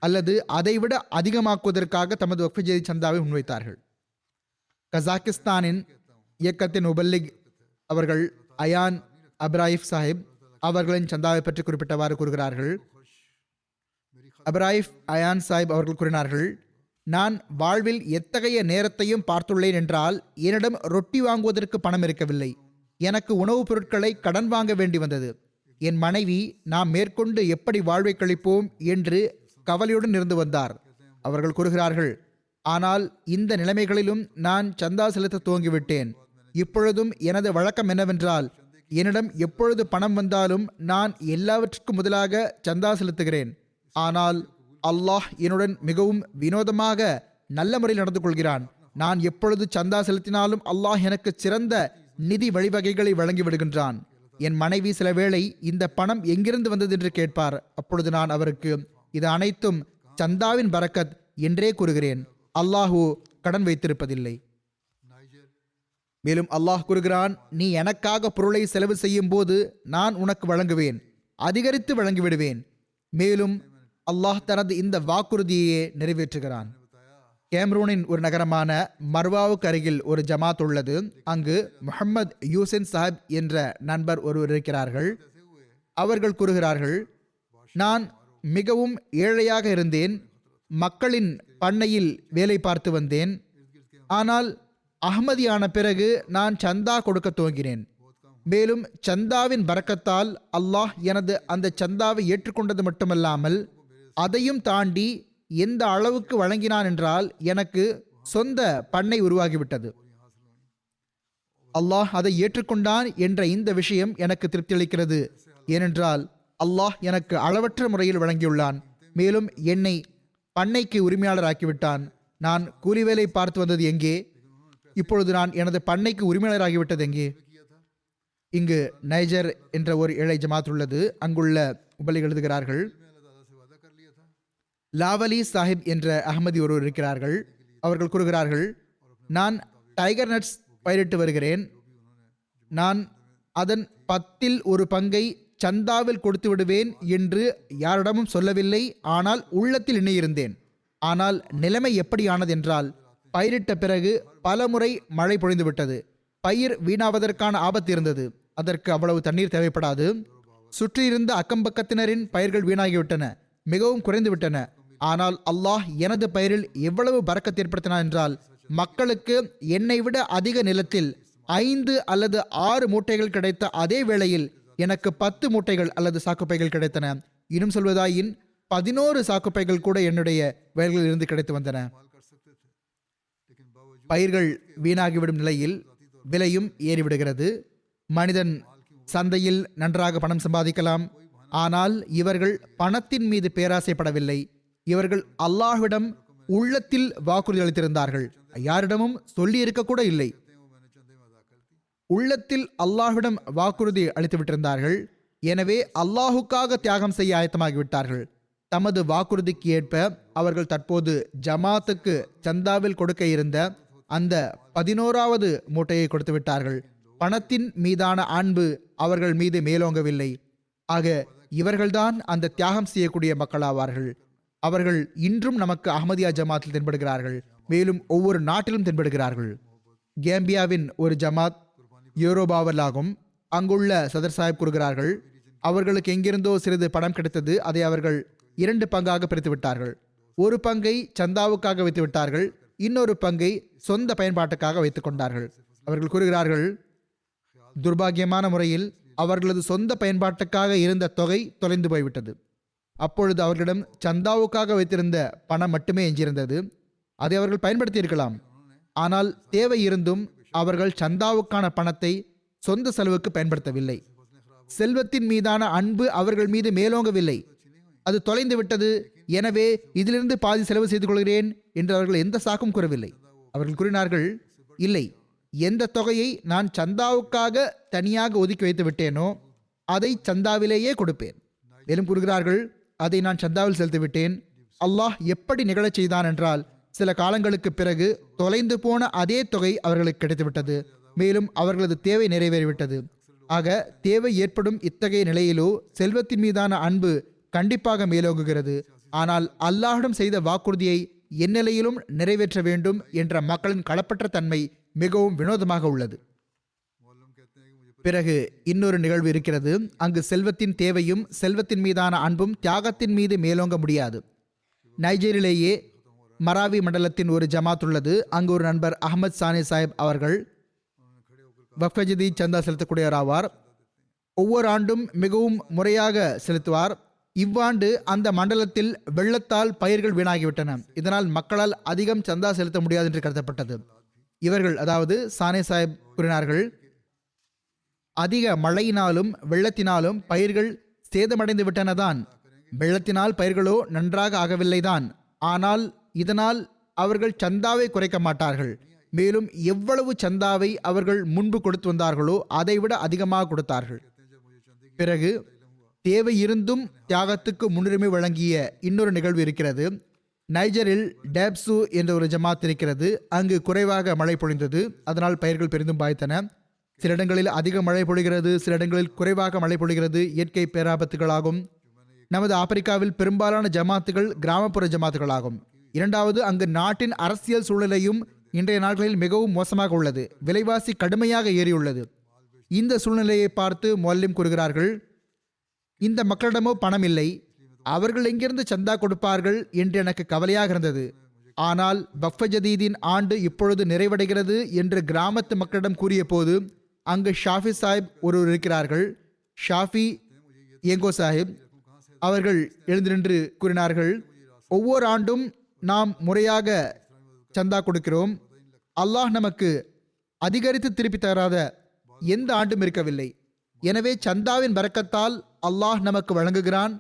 அல்லது அதைவிட அதிகமாக்குவதற்காக தமது வக்ஃபே ஜதீத் சந்தாவை முன்வைத்தார்கள். கசாக்கிஸ்தானின் இயக்கத்தின் உபல்லிக் அவர்கள் அயான் அப்ராயிஃப் சாஹிப் அவர்களின் சந்தாவை பற்றி குறிப்பிட்டவாறு கூறுகிறார்கள். அப்ராயிஃப் அயான் சாஹிப் அவர்கள் கூறினார்கள், நான் வாழ்வில் எத்தகைய நேரத்தையும் பார்த்துள்ளேன் என்றால் என்னிடம் ரொட்டி வாங்குவதற்கு பணம் இருக்கவில்லை. எனக்கு உணவுப் பொருட்களை கடன் வாங்க வேண்டி வந்தது. என் மனைவி நாம் மேற்கொண்டு எப்படி வாழ்வை கழிப்போம் என்று கவலையுடன் இருந்து வந்தார். அவர்கள் கூறுகிறார்கள், ஆனால் இந்த நிலைமைகளிலும் நான் சந்தா செலுத்த துவங்கிவிட்டேன். இப்பொழுதும் எனது வழக்கம் என்னவென்றால், என்னிடம் எப்பொழுது பணம் வந்தாலும் நான் எல்லாவற்றுக்கும் முதலாக சந்தா செலுத்துகிறேன். ஆனால் அல்லாஹ் என்னுடன் மிகவும் வினோதமாக நல்ல முறையில் நடந்து கொள்கிறான். நான் எப்பொழுது சந்தா செலுத்தினாலும் அல்லாஹ் எனக்கு சிறந்த நிதி வழிவகைகளை வழங்கி விடுகின்றான். என் மனைவி சில வேளை இந்த பணம் எங்கிருந்து வந்தது என்று கேட்பார். அப்பொழுது நான் அவருக்கு இது அனைத்தும் சந்தாவின் பரக்கத் என்றே கூறுகிறேன். அல்லாஹு கடன் வைத்திருப்பதில்லை. மேலும் அல்லாஹ் கூறுகிறான், நீ எனக்காக பொருளை செலவு செய்யும் போது நான் உனக்கு வழங்குவேன், அதிகரித்து வழங்கிவிடுவேன். மேலும் அல்லாஹ் தனது இந்த வாக்குறுதியையே நிறைவேற்றுகிறான். கேம்ரூனின் ஒரு நகரமான மர்வாவுக்கு அருகில் ஒரு ஜமாத் உள்ளது. அங்கு முஹம்மது யூசின் சாஹிப் என்ற நண்பர் ஒருவர் இருக்கிறார்கள். அவர்கள் கூறுகிறார்கள், நான் மிகவும் ஏழையாக இருந்தேன். மக்களின் பண்ணையில் வேலை பார்த்து வந்தேன். ஆனால் அஹ்மதியான பிறகு நான் சந்தா கொடுக்க துவங்கினேன். மேலும் சந்தாவின் பரக்கத்தால் அல்லாஹ் எனது அந்த சந்தாவை ஏற்றுக்கொண்டது மட்டுமல்லாமல் அதையும் தாண்டி எந்த அளவுக்கு வழங்கினான் என்றால் எனக்கு சொந்த பண்ணை உருவாகிவிட்டது. அல்லாஹ் அதை ஏற்றுக்கொண்டான் என்ற இந்த விஷயம் எனக்கு திருப்தி அளிக்கிறது. ஏனென்றால் அல்லாஹ் எனக்கு அளவற்ற முறையில் வழங்கியுள்ளான். மேலும் என்னை பண்ணைக்கு உரிமையாளர் ஆக்கிவிட்டான். நான் கூலி வேலை பார்த்து வந்தது எங்கே? இப்பொழுது நான் எனது பண்ணைக்கு உரிமையாளராகிவிட்டது எங்கே? இங்கு நைஜர் என்ற ஒரு ஏழை ஜமாத் உள்ளது. அங்குள்ள உபலி எழுதுகிறார்கள், லாவலி சாஹிப் என்ற அஹ்மதி ஒருவர் இருக்கிறார்கள். அவர்கள் கூறுகிறார்கள், நான் டைகர் நட்ஸ் பயிரிட்டு வருகிறேன். நான் அதன் 10ல் ஒரு பங்கை சந்தாவில் கொடுத்து விடுவேன் என்று யாரிடமும் சொல்லவில்லை. ஆனால் உள்ளத்தில் எண்ணியிருந்தேன். ஆனால் நிலைமை எப்படி ஆனது என்றால், பயிரிட்ட பிறகு பல முறை மழை பொழிந்து விட்டது. பயிர் வீணாவதற்கான ஆபத்து இருந்தது. அதற்கு அவ்வளவு தண்ணீர் தேவைப்படாது. சுற்றியிருந்த அக்கம்பக்கத்தினரின் பயிர்கள் வீணாகிவிட்டன, மிகவும் குறைந்து விட்டன. ஆனால் அல்லாஹ் எனது பயிரில் எவ்வளவு பரக்கத் ஏற்படுத்தினான் என்றால், மக்களுக்கு என்னை விட அதிக நிலத்தில் 5 அல்லது 6 மூட்டைகள் கிடைத்த அதே வேளையில் எனக்கு 10 மூட்டைகள் அல்லது சாக்குப்பைகள் கிடைத்தன. இன்னும் சொல்வதாயின் 11 சாக்குப்பைகள் கூட என்னுடைய வயல்களில் இருந்து கிடைத்து வந்தன. பயிர்கள் வீணாகிவிடும் நிலையில் விலையும் ஏறிவிடுகிறது. மனிதன் சந்தையில் நன்றாக பணம் சம்பாதிக்கலாம். ஆனால் இவர்கள் பணத்தின் மீது பேராசைப்படவில்லை. இவர்கள் அல்லாஹ்விடம் உள்ளத்தில் வாக்குறுதி அளித்திருந்தார்கள். யாரிடமும் சொல்லி இருக்க கூட இல்லை. உள்ளத்தில் அல்லாஹ்விடம் வாக்குறுதி அளித்து விட்டிருந்தார்கள். எனவே அல்லாஹுக்காக தியாகம் செய்ய ஆயத்தமாகிவிட்டார்கள். தமது வாக்குறுதிக்கு ஏற்ப அவர்கள் தற்போது ஜமாத்துக்கு சந்தாவில் கொடுக்க இருந்த அந்த 11வது மூட்டையை கொடுத்து விட்டார்கள். பணத்தின் மீதான அன்பு அவர்கள் மீது மேலோங்கவில்லை. ஆக இவர்கள்தான் அந்த தியாகம் செய்யக்கூடிய மக்களாவார்கள். அவர்கள் இன்றும் நமக்கு அஹ்மதியா ஜமாத்தில் தென்படுகிறார்கள். மேலும் ஒவ்வொரு நாட்டிலும் தென்படுகிறார்கள். கேம்பியாவின் ஒரு ஜமாத் யூரோபாவில் அங்குள்ள சதர் சாஹிப் கூறுகிறார்கள், அவர்களுக்கு எங்கிருந்தோ சிறிது பணம் கிடைத்தது. அதை அவர்கள் 2 பங்காக பிரித்து விட்டார்கள். ஒரு பங்கை சந்தாவுக்காக வைத்து விட்டார்கள், இன்னொரு பங்கை சொந்த பயன்பாட்டுக்காக வைத்துக் கொண்டார்கள். அவர்கள் கூறுகிறார்கள், துர்பாகியமான முறையில் அவர்களது சொந்த பயன்பாட்டுக்காக இருந்த தொகை தொலைந்து போய்விட்டது. அப்பொழுது அவர்களிடம் சந்தாவுக்காக வைத்திருந்த பணம் மட்டுமே எஞ்சியிருந்தது. அதை அவர்கள் பயன்படுத்தி இருக்கலாம். ஆனால் தேவை இருந்தும் அவர்கள் சந்தாவுக்கான பணத்தை சொந்த செலவுக்கு பயன்படுத்தவில்லை. செல்வத்தின் மீதான அன்பு அவர்கள் மீது மேலோங்கவில்லை. அது தொலைந்து விட்டது, எனவே இதிலிருந்து பாதி செலவு செய்து கொள்கிறேன் என்று அவர்கள் எந்த சாக்கும் கூறவில்லை. அவர்கள் கூறினார்கள், இல்லை, எந்த தொகையை நான் சந்தாவுக்காக தனியாக ஒதுக்கி வைத்து விட்டேனோ அதை சந்தாவிலேயே கொடுப்பேன். மேலும் கூறுகிறார்கள், அதை நான் சந்தாவில் செலுத்திவிட்டேன். அல்லாஹ் எப்படி நிகழச் செய்தான் என்றால், சில காலங்களுக்கு பிறகு தொலைந்து போன அதே தொகை அவர்களுக்கு கிடைத்துவிட்டது. மேலும் அவர்களது தேவை நிறைவேறிவிட்டது. ஆக தேவை ஏற்படும் இத்தகைய நிலையிலோ செல்வத்தின் மீதான அன்பு கண்டிப்பாக மேலோங்குகிறது. ஆனால் அல்லாஹ்விடம் செய்த வாக்குறுதியை எந்நிலையிலும் நிறைவேற்ற வேண்டும் என்ற மக்களின் களப்பற்ற தன்மை மிகவும் வினோதமாக உள்ளது. பிறகு இன்னொரு நிகழ்வு இருக்கிறது. அங்கு செல்வத்தின் தேவையும் செல்வத்தின் மீதான அன்பும் தியாகத்தின் மீது மேலோங்க முடியாது. நைஜீரியிலேயே மராவி மண்டலத்தின் ஒரு ஜமாத் உள்ளது. அங்கு ஒரு நண்பர் அஹ்மத் சானி சாஹிப் அவர்கள் வக்ஃபஜதி சந்தா செலுத்தக்கூடியவர் ஆவார். ஒவ்வொரு ஆண்டும் மிகவும் முறையாக செலுத்துவார். இவ்வாண்டு அந்த மண்டலத்தில் வெள்ளத்தால் பயிர்கள் வீணாகிவிட்டன. இதனால் மக்களால் அதிகம் சந்தா செலுத்த முடியாது என்று கருதப்பட்டது. இவர்கள், அதாவது சானே சாஹிப் கூறினார்கள், அதிக மழையினாலும் வெள்ளத்தினாலும் பயிர்கள் சேதமடைந்து விட்டனதான். வெள்ளத்தினால் பயிர்களோ நன்றாக ஆகவில்லைதான். ஆனால் இதனால் அவர்கள் சந்தாவை குறைக்க மாட்டார்கள். மேலும் எவ்வளவு சந்தாவை அவர்கள் முன்பு கொடுத்து வந்தார்களோ அதைவிட அதிகமாக கொடுத்தார்கள். பிறகு தேவை இருந்தும் தியாகத்துக்கு முன்னுரிமை வழங்கிய இன்னொரு நிகழ்வு இருக்கிறது. நைஜரில் டேப்சு என்ற ஒரு ஜமாத் இருக்கிறது. அங்கு குறைவாக மழை பொழிந்தது. அதனால் பயிர்கள் பெரிதும் பாய்த்தன. சில இடங்களில் அதிக மழை பொழிகிறது, சில இடங்களில் குறைவாக மழை பொழிகிறது. இயற்கை பேராபத்துகளாகும். நமது ஆப்பிரிக்காவில் பெரும்பாலான ஜமாத்துகள் கிராமப்புற ஜமாத்துகளாகும். இரண்டாவது, அங்கு நாட்டின் அரசியல் சூழ்நிலையும் இன்றைய நாட்களில் மிகவும் மோசமாக உள்ளது. விலைவாசி கடுமையாக ஏறியுள்ளது. இந்த சூழ்நிலையை பார்த்து மொல்லிம் கூறுகிறார்கள், இந்த மக்களிடமோ பணம் இல்லை, அவர்கள் எங்கிருந்து சந்தா கொடுப்பார்கள் என்று எனக்கு கவலையாக இருந்தது. ஆனால் வக்ஃப ஜதீதின் ஆண்டு இப்பொழுது நிறைவடைகிறது என்று கிராமத்து மக்களிடம் கூறிய போது அங்கு ஷாஃபி சாஹிப் ஒருவர் இருக்கிறார்கள். ஷாஃபி ஏங்கோ சாஹிப் அவர்கள் எழுந்து நின்று கூறினார்கள், ஒவ்வொரு ஆண்டும் நாம் முறையாக சந்தா கொடுக்கிறோம். அல்லாஹ் நமக்கு அதிகரித்து திருப்பி தராத எந்த ஆண்டும் இருக்கவில்லை. எனவே சந்தாவின் பரக்கத்தால் அல்லாஹ் நமக்கு வழங்குகிறான்.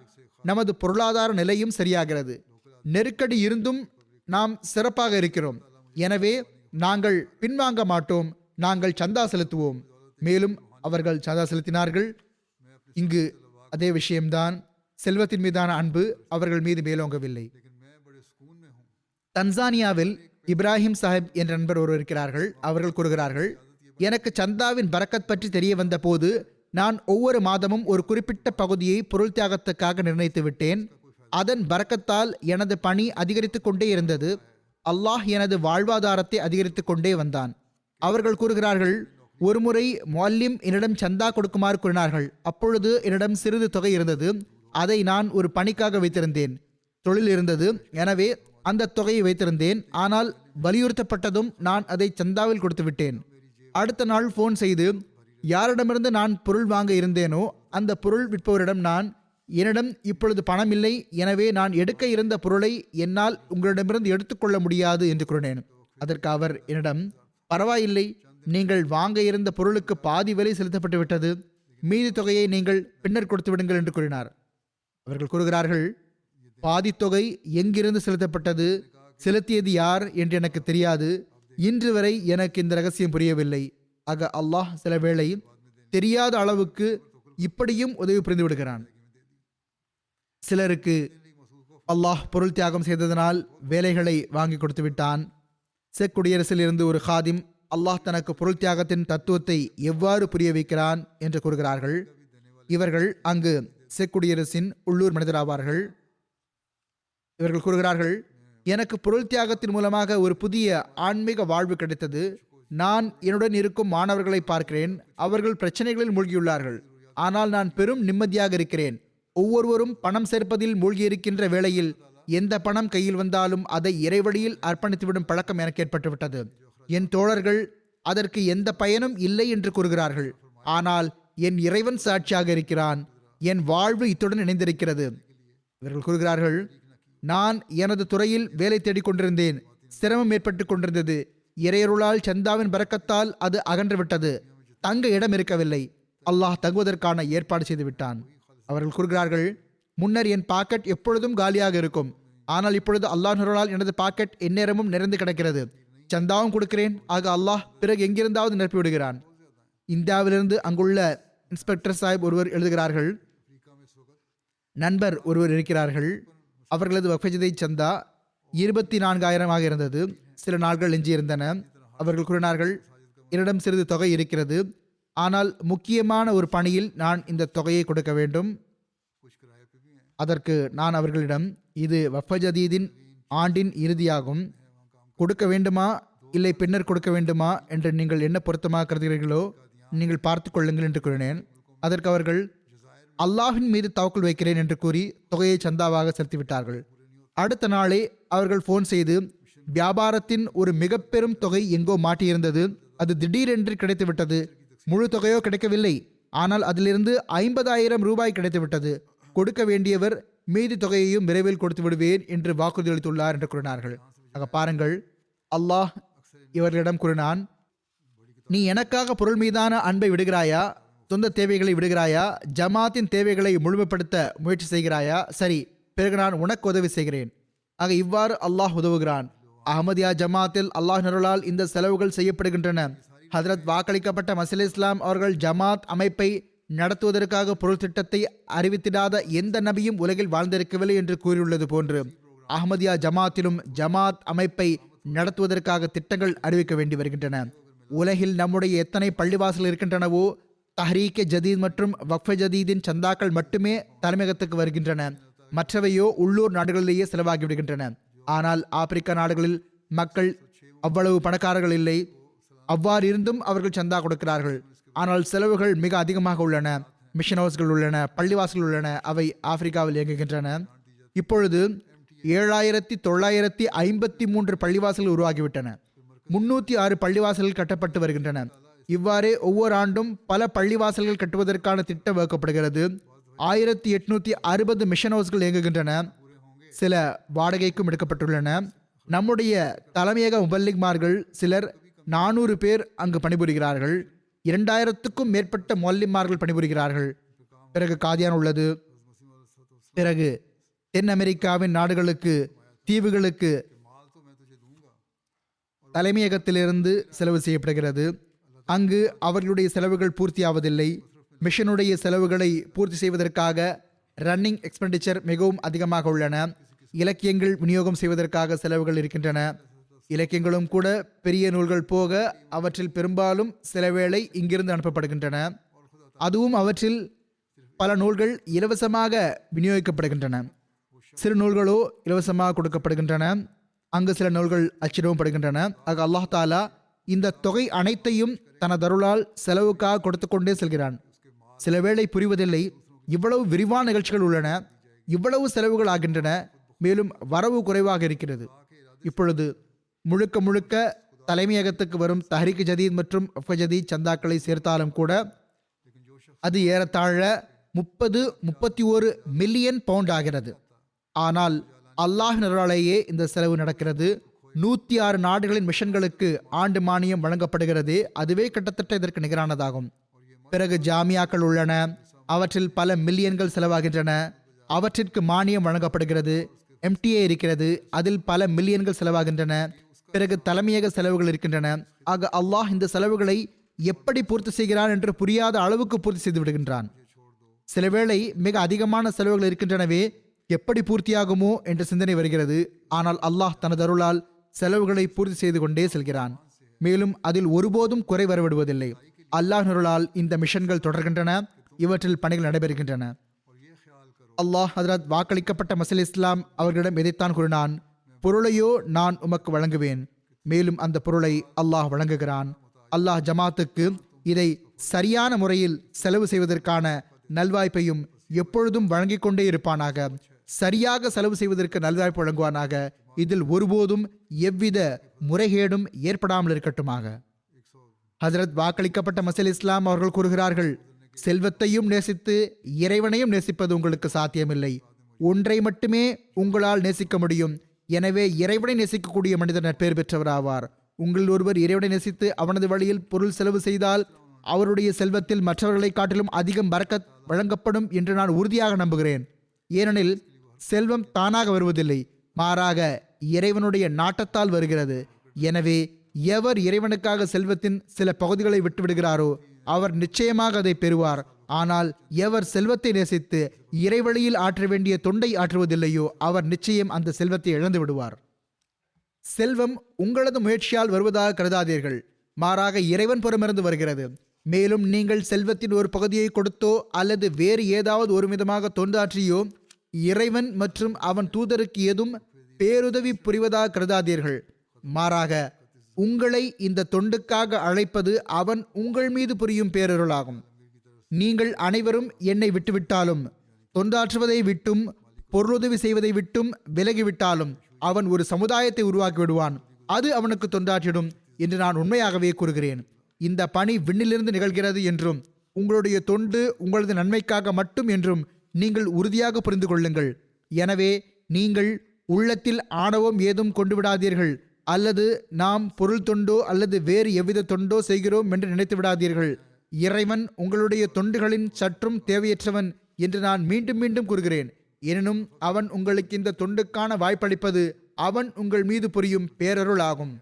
நமது பொருளாதார நிலையும் சரியாகிறது. நெருக்கடி இருந்தும் நாம் சிறப்பாக இருக்கிறோம். எனவே நாங்கள் பின்வாங்க மாட்டோம். நாங்கள் சந்தா செலுத்துவோம். மேலும் அவர்கள் சந்தா செலுத்தினார்கள். இங்கு அதே விஷயம்தான். செல்வத்தின் மீதான அன்பு அவர்கள் மீது மேலோங்கவில்லை. தன்சானியாவில் இப்ராஹிம் சாஹிப் என்ற நண்பர் ஒருவர் இருக்கிறார்கள். அவர்கள் கூறுகிறார்கள், எனக்கு சந்தாவின் பரக்கத் பற்றி தெரிய வந்த போது நான் ஒவ்வொரு மாதமும் ஒரு குறிப்பிட்ட பகுதியை பொருள் தியாகத்துக்காக நிர்ணயித்து விட்டேன். அதன் பரக்கத்தால் எனது பணி அதிகரித்து கொண்டே இருந்தது. அல்லாஹ் எனது வாழ்வாதாரத்தை அதிகரித்து கொண்டே வந்தான். அவர்கள் கூறுகிறார்கள், ஒருமுறை மொல்லிம் என்னிடம் சந்தா கொடுக்குமாறு கூறினார்கள். அப்பொழுது என்னிடம் சிறிது தொகை இருந்தது. அதை நான் ஒரு பணிக்காக வைத்திருந்தேன். தொழில் இருந்தது, எனவே அந்த தொகையை வைத்திருந்தேன். ஆனால் வலியுறுத்தப்பட்டதும் நான் அதை சந்தாவில் கொடுத்து விட்டேன். அடுத்த நாள் ஃபோன் செய்து யாரிடமிருந்து நான் பொருள் வாங்க இருந்தேனோ அந்த பொருள் விற்பவரிடம், என்னிடம் இப்பொழுது பணம் இல்லை, எனவே நான் எடுக்க இருந்த பொருளை என்னால் உங்களிடமிருந்து எடுத்துக்கொள்ள முடியாது என்று கூறினேன். அதற்கு அவர் என்னிடம், பரவாயில்லை, நீங்கள் வாங்க இருந்த பொருளுக்கு பாதி விலை செலுத்தப்பட்டு விட்டது, மீதி தொகையை நீங்கள் பின்னர் கொடுத்து விடுங்கள் என்று கூறினார். அவர்கள் கூறுகிறார்கள், பாதித்தொகை எங்கிருந்து செலுத்தப்பட்டது, செலுத்தியது யார் என்று எனக்கு தெரியாது. இன்று வரை எனக்கு இந்த ரகசியம் புரியவில்லை. ஆக அல்லாஹ் சில வேளை தெரியாத அளவுக்கு இப்படியும் உதவி புரிந்து விடுகிறான். சிலருக்கு அல்லாஹ் பொருள் தியாகம் செய்ததனால் வேலைகளை வாங்கி கொடுத்து விட்டான். செக் குடியரசில் இருந்து ஒரு ஹாதிம் அல்லாஹ் தனக்கு பொருள் தியாகத்தின் தத்துவத்தை எவ்வாறு புரிய வைக்கிறான் என்று கூறுகிறார்கள். இவர்கள் அங்கு செக் குடியரசின் உள்ளூர் மனிதராவார்கள். இவர்கள் கூறுகிறார்கள், எனக்கு பொருள் தியாகத்தின் மூலமாக ஒரு புதிய ஆன்மீக வாழ்வு கிடைத்தது. நான் என்னுடன் இருக்கும் மாணவர்களை பார்க்கிறேன். அவர்கள் பிரச்சனைகளில் மூழ்கியுள்ளார்கள். ஆனால் நான் பெரும் நிம்மதியாக இருக்கிறேன். ஒவ்வொருவரும் பணம் சேர்ப்பதில் மூழ்கியிருக்கின்ற வேளையில் எந்த பணம் கையில் வந்தாலும் அதை இறைவழியில் அர்ப்பணித்துவிடும் பழக்கம் எனக்கு ஏற்பட்டுவிட்டது. என் தோழர்கள் அதற்கு எந்த பயனும் இல்லை என்று கூறுகிறார்கள். ஆனால் என் இறைவன் சாட்சியாக இருக்கிறான். என் வாழ்வு இத்துடன் இணைந்திருக்கிறது. இவர்கள் கூறுகிறார்கள், நான் எனது துறையில் வேலை தேடிக் கொண்டிருந்தேன். சிரமம் ஏற்பட்டு கொண்டிருந்தது. இறையருளால் சந்தாவின் பரக்கத்தால் அது அகன்றுவிட்டது. தங்க இடம் இருக்கவில்லை. அல்லாஹ் தங்குவதற்கான ஏற்பாடு செய்து விட்டான். அவர்கள் கூறுகிறார்கள், முன்னர் என் பாக்கெட் எப்பொழுதும் காலியாக இருக்கும். ஆனால் இப்பொழுது அல்லாஹ்வினால் எனது பாக்கெட் எந்நேரமும் நிறைந்து கிடக்கிறது. சந்தாவும் கொடுக்கிறேன். ஆக அல்லாஹ் பிறகு எங்கிருந்தாவது நிரப்பி விடுகிறான். இந்தியாவிலிருந்து அங்குள்ள இன்ஸ்பெக்டர் சாஹிப் ஒருவர் எழுதுகிறார்கள், நண்பர் ஒருவர் இருக்கிறார்கள். அவர்களது வக்ஃபஜதை சந்தா 24,000 இருந்தது. சில நாட்கள் எஞ்சியிருந்தன. அவர்கள் கூறினார்கள், என்னிடம் சிறிது தொகை இருக்கிறது. ஆனால் முக்கியமான ஒரு பணியில் நான் இந்த தொகையை கொடுக்க வேண்டும். அதற்கு நான் அவர்களிடம், இது வக்ஃபஜதீதின் ஆண்டின் இறுதியாகும். கொடுக்க வேண்டுமா இல்லை பின்னர் கொடுக்க வேண்டுமா என்று நீங்கள் என்ன பொருத்தமாக கருதுகிறீர்களோ நீங்கள் பார்த்து கொள்ளுங்கள் என்று கூறினேன். அதற்கு அவர்கள், அல்லாஹின் மீது தவக்குள் வைக்கிறேன் என்று கூறி தொகையை சந்தாவாக செலுத்திவிட்டார்கள். அடுத்த நாளே அவர்கள் ஃபோன் செய்து, வியாபாரத்தின் ஒரு மிக பெரும் தொகை எங்கோ மாட்டியிருந்தது. அது திடீரென்று கிடைத்துவிட்டது. முழு தொகையோ கிடைக்கவில்லை. ஆனால் அதிலிருந்து 50,000 ரூபாய் கிடைத்துவிட்டது. கொடுக்க வேண்டியவர் மீதி தொகையையும் விரைவில் கொடுத்து விடுவேன் என்று வாக்குறுதி அளித்துள்ளார் என்று கூறினார்கள். ஆக பாருங்கள், அல்லாஹ் இவர்களிடம் கூறினான், நீ எனக்காக பொருள் மீதான அன்பை விடுகிறாயா, சொந்த தேவைகளை விடுகிறாயா, ஜமாத்தின் தேவைகளை முழுமைப்படுத்த முயற்சி செய்கிறாயா? சரி, பிறகு நான் உனக்கு உதவி செய்கிறேன். ஆக இவ்வாறு அல்லாஹ் உதவுகிறான். அஹமதியா ஜமாத்தில் அல்லாஹ் நருளால் இந்த செலவுகள் செய்யப்படுகின்றன. ஹதரத் வாக்களிக்கப்பட்ட மசீல் இஸ்லாம் அவர்கள் ஜமாத் அமைப்பை நடத்துவதற்காக பொருள் திட்டத்தை அறிவித்திடாத எந்த நபியும் உலகில் வாழ்ந்திருக்கவில்லை என்று கூறியுள்ளது போன்று அஹமதியா ஜமாத்திலும் ஜமாத் அமைப்பை நடத்துவதற்காக திட்டங்கள் அறிவிக்க வேண்டி வருகின்றன. உலகில் நம்முடைய எத்தனை பள்ளிவாசல் இருக்கின்றனவோ தஹ்ரீக் ஜதீத் மற்றும் வக்ஃபே ஜதீதின் சந்தாக்கள் மட்டுமே தலைமையகத்துக்கு வருகின்றன. மற்றவையோ உள்ளூர் நாடுகளிலேயே செலவாகி விடுகின்றன. ஆனால் ஆப்பிரிக்க நாடுகளில் மக்கள் அவ்வளவு பணக்காரர்கள் இல்லை. அவ்வாறு இருந்தும் அவர்கள் சந்தா கொடுக்கிறார்கள். ஆனால் செலவுகள் மிக அதிகமாக உள்ளன. மிஷன் ஹவுஸ்கள் உள்ளன, பள்ளிவாசல்கள் உள்ளன. அவை ஆப்பிரிக்காவில் இயங்குகின்றன. இப்பொழுது 7,953 பள்ளிவாசல்கள் உருவாகிவிட்டன. 306 பள்ளிவாசல்கள் கட்டப்பட்டு வருகின்றன. இவ்வாறே ஒவ்வொரு ஆண்டும் பல பள்ளிவாசல்கள் கட்டுவதற்கான திட்டம் வகுக்கப்படுகிறது. 1860 மிஷன் ஹவுஸ்கள் இயங்குகின்றன. சில வாடகைக்கும் எடுக்கப்பட்டுள்ளன. நம்முடைய தலைமையக முபல்லிக்மார்கள் சிலர் 400 பேர் அங்கு பணிபுரிகிறார்கள். 2000க்கும் மேற்பட்ட மொல்லிமார்கள் பணிபுரிகிறார்கள். பிறகு காதியான் உள்ளது. பிறகு தென் அமெரிக்காவின் நாடுகளுக்கு, தீவுகளுக்கு தலைமையகத்திலிருந்து செலவு செய்யப்படுகிறது. அங்கு அவர்களுடைய செலவுகள் பூர்த்தியாவதில்லை. மிஷனுடைய செலவுகளை பூர்த்தி செய்வதற்காக ரன்னிங் எக்ஸ்பெண்டிச்சர் மிகவும் அதிகமாக உள்ளன. இலக்கியங்கள் விநியோகம் செய்வதற்காக செலவுகள் இருக்கின்றன. இலக்கியங்களும் கூட பெரிய நூல்கள் போக அவற்றில் பெரும்பாலும் சில வேளை இங்கிருந்து அனுப்பப்படுகின்றன. அதுவும் அவற்றில் பல நூல்கள் இலவசமாக விநியோகிக்கப்படுகின்றன. சிறு நூல்களோ இலவசமாக கொடுக்கப்படுகின்றன. அங்கு சில நூல்கள் அச்சிடவும் படுகின்றன. ஆக அல்லாஹ் தாலா இந்த தொகை அனைத்தையும் தனது அருளால் செலவுக்காக கொடுத்து கொண்டே செல்கிறான். சில வேளை புரிவதில்லை, இவ்வளவு விரிவான நிகழ்ச்சிகள் உள்ளன, இவ்வளவு செலவுகள் ஆகின்றன, மேலும் வரவு குறைவாக இருக்கிறது. இப்பொழுது முழுக்க முழுக்க தலைமையகத்துக்கு வரும் தஹ்ரீக் ஜதீத் மற்றும் வக்ஃப் ஜதீத் சந்தாக்களை சேர்த்தாலும் கூட அது ஏறத்தாழ 30-31 மில்லியன் பவுண்ட் ஆகிறது. ஆனால் அல்லாஹ் நருளாலேயே இந்த செலவு நடக்கிறது. 106 நாடுகளின் மிஷன்களுக்கு ஆண்டு மானியம் வழங்கப்படுகிறது. அதுவே கிட்டத்தட்ட இதற்கு நிகரானதாகும். பிறகு ஜாமியாக்கள் உள்ளன. அவற்றில் பல மில்லியன்கள் செலவாகின்றன. அவற்றிற்கு மானியம் வழங்கப்படுகிறது. எம்டிஏ இருக்கிறது, அதில் பல மில்லியன்கள் செலவாகின்றன. பிறகு தலைமையக செலவுகள் இருக்கின்றன. ஆக அல்லாஹ் இந்த செலவுகளை எப்படி பூர்த்தி செய்கிறான் என்று புரியாத அளவுக்கு பூர்த்தி செய்து விடுகின்றான். சிலவேளை மிக அதிகமான செலவுகள் இருக்கின்றனவே, எப்படி பூர்த்தியாகுமோ என்ற சிந்தனை வருகிறது. ஆனால் அல்லாஹ் தனது அருளால் செலவுகளை பூர்த்தி செய்து கொண்டே செல்கிறான். மேலும் அதில் ஒருபோதும் குறை வரவிடுவதில்லை. அல்லாஹ் அருளால் இந்த மிஷன்கள் தொடர்கின்றன, இவற்றில் பணிகள் நடைபெறுகின்றன. அல்லாஹ் ஹதரத் வாக்களிக்கப்பட்ட மசீஹ் இஸ்லாம் அவர்களிடம் எதைத்தான் கூறினான்? பொருளையோ நான் உமக்கு வழங்குவேன். மேலும் அந்த பொருளை அல்லாஹ் வழங்குகிறான். அல்லாஹ் ஜமாத்துக்கு இதை சரியான முறையில் செலவு செய்வதற்கான நல்வாய்ப்பையும் எப்பொழுதும் வழங்கிக் கொண்டே இருப்பானாக. சரியாக செலவு செய்வதற்கு நல்வாய்ப்பு வழங்குவானாக. இதில் ஒருபோதும் எவ்வித முறைகேடும் ஏற்படாமல் இருக்கட்டுமாக. ஹஜரத் வாக்களிக்கப்பட்ட மசீஹ் இஸ்லாம் அவர்கள் கூறுகிறார்கள், செல்வத்தையும் நேசித்து இறைவனையும் நேசிப்பது உங்களுக்கு சாத்தியமில்லை. ஒன்றை மட்டுமே உங்களால் நேசிக்க முடியும். எனவே இறைவனை நேசிக்கக்கூடிய மனிதர் நற்பெயர் பெற்றவராவார். உங்களில் ஒருவர் இறைவனை நேசித்து அவனது வழியில் பொருள் செலவு செய்தால் அவருடைய செல்வத்தில் மற்றவர்களை காட்டிலும் அதிகம் பரக்கத் வழங்கப்படும் என்று நான் உறுதியாக நம்புகிறேன். ஏனெனில் செல்வம் தானாக வருவதில்லை, மாறாக இறைவனுடைய நாட்டத்தால் வருகிறது. எனவே எவர் இறைவனுக்காக செல்வத்தின் சில பகுதிகளை விட்டுவிடுகிறாரோ அவர் நிச்சயமாக அதை பெறுவார். ஆனால் எவர் செல்வத்தை நேசித்து இறைவழியில் ஆற்ற வேண்டிய தொண்டை ஆற்றுவதில்லையோ அவர் நிச்சயம் அந்த செல்வத்தை இழந்து விடுவார். செல்வம் உங்களது முயற்சியால் வருவதாக கருதாதீர்கள், மாறாக இறைவன் புறமிருந்து வருகிறது. மேலும் நீங்கள் செல்வத்தின் ஒரு பகுதியை கொடுத்தோ அல்லது வேறு ஏதாவது ஒரு விதமாக தொண்டாற்றியோ இறைவன் மற்றும் அவன் தூதருக்கு ஏதும் பேருதவி புரிவதாக கருதாதீர்கள். மாறாக உங்களை இந்த தொண்டுக்காக அழைப்பது அவன் உங்கள் மீது புரியும் பேரருளாகும். நீங்கள் அனைவரும் என்னை விட்டுவிட்டாலும், தொண்டாற்றுவதை விட்டும் பொருளுதவி செய்வதை விட்டும் விலகிவிட்டாலும் அவன் ஒரு சமுதாயத்தை உருவாக்கி விடுவான். அது அவனுக்கு தொண்டாற்றிடும் என்று நான் உண்மையாகவே கூறுகிறேன். இந்த பணி விண்ணிலிருந்து நிகழ்கிறது என்றும் உங்களுடைய தொண்டு உங்களது நன்மைக்காக மட்டும் என்றும் நீங்கள் உறுதியாக புரிந்து கொள்ளுங்கள். எனவே நீங்கள் உள்ளத்தில் ஆணவம் ஏதும் கொண்டு விடாதீர்கள், அல்லது நாம் பொருள் தொண்டோ அல்லது வேறு எவ்வித தொண்டோ செய்கிறோம் என்று நினைத்து விடாதீர்கள். இறைவன் உங்களுடைய தொண்டுகளின் சற்றும் தேவையற்றவன் என்று நான் மீண்டும் மீண்டும் கூறுகிறேன். எனினும் அவன் உங்களுக்கு இந்த தொண்டுக்கான வாய்ப்பளிப்பது அவன் உங்கள் மீது புரியும் பேரருள் ஆகும்.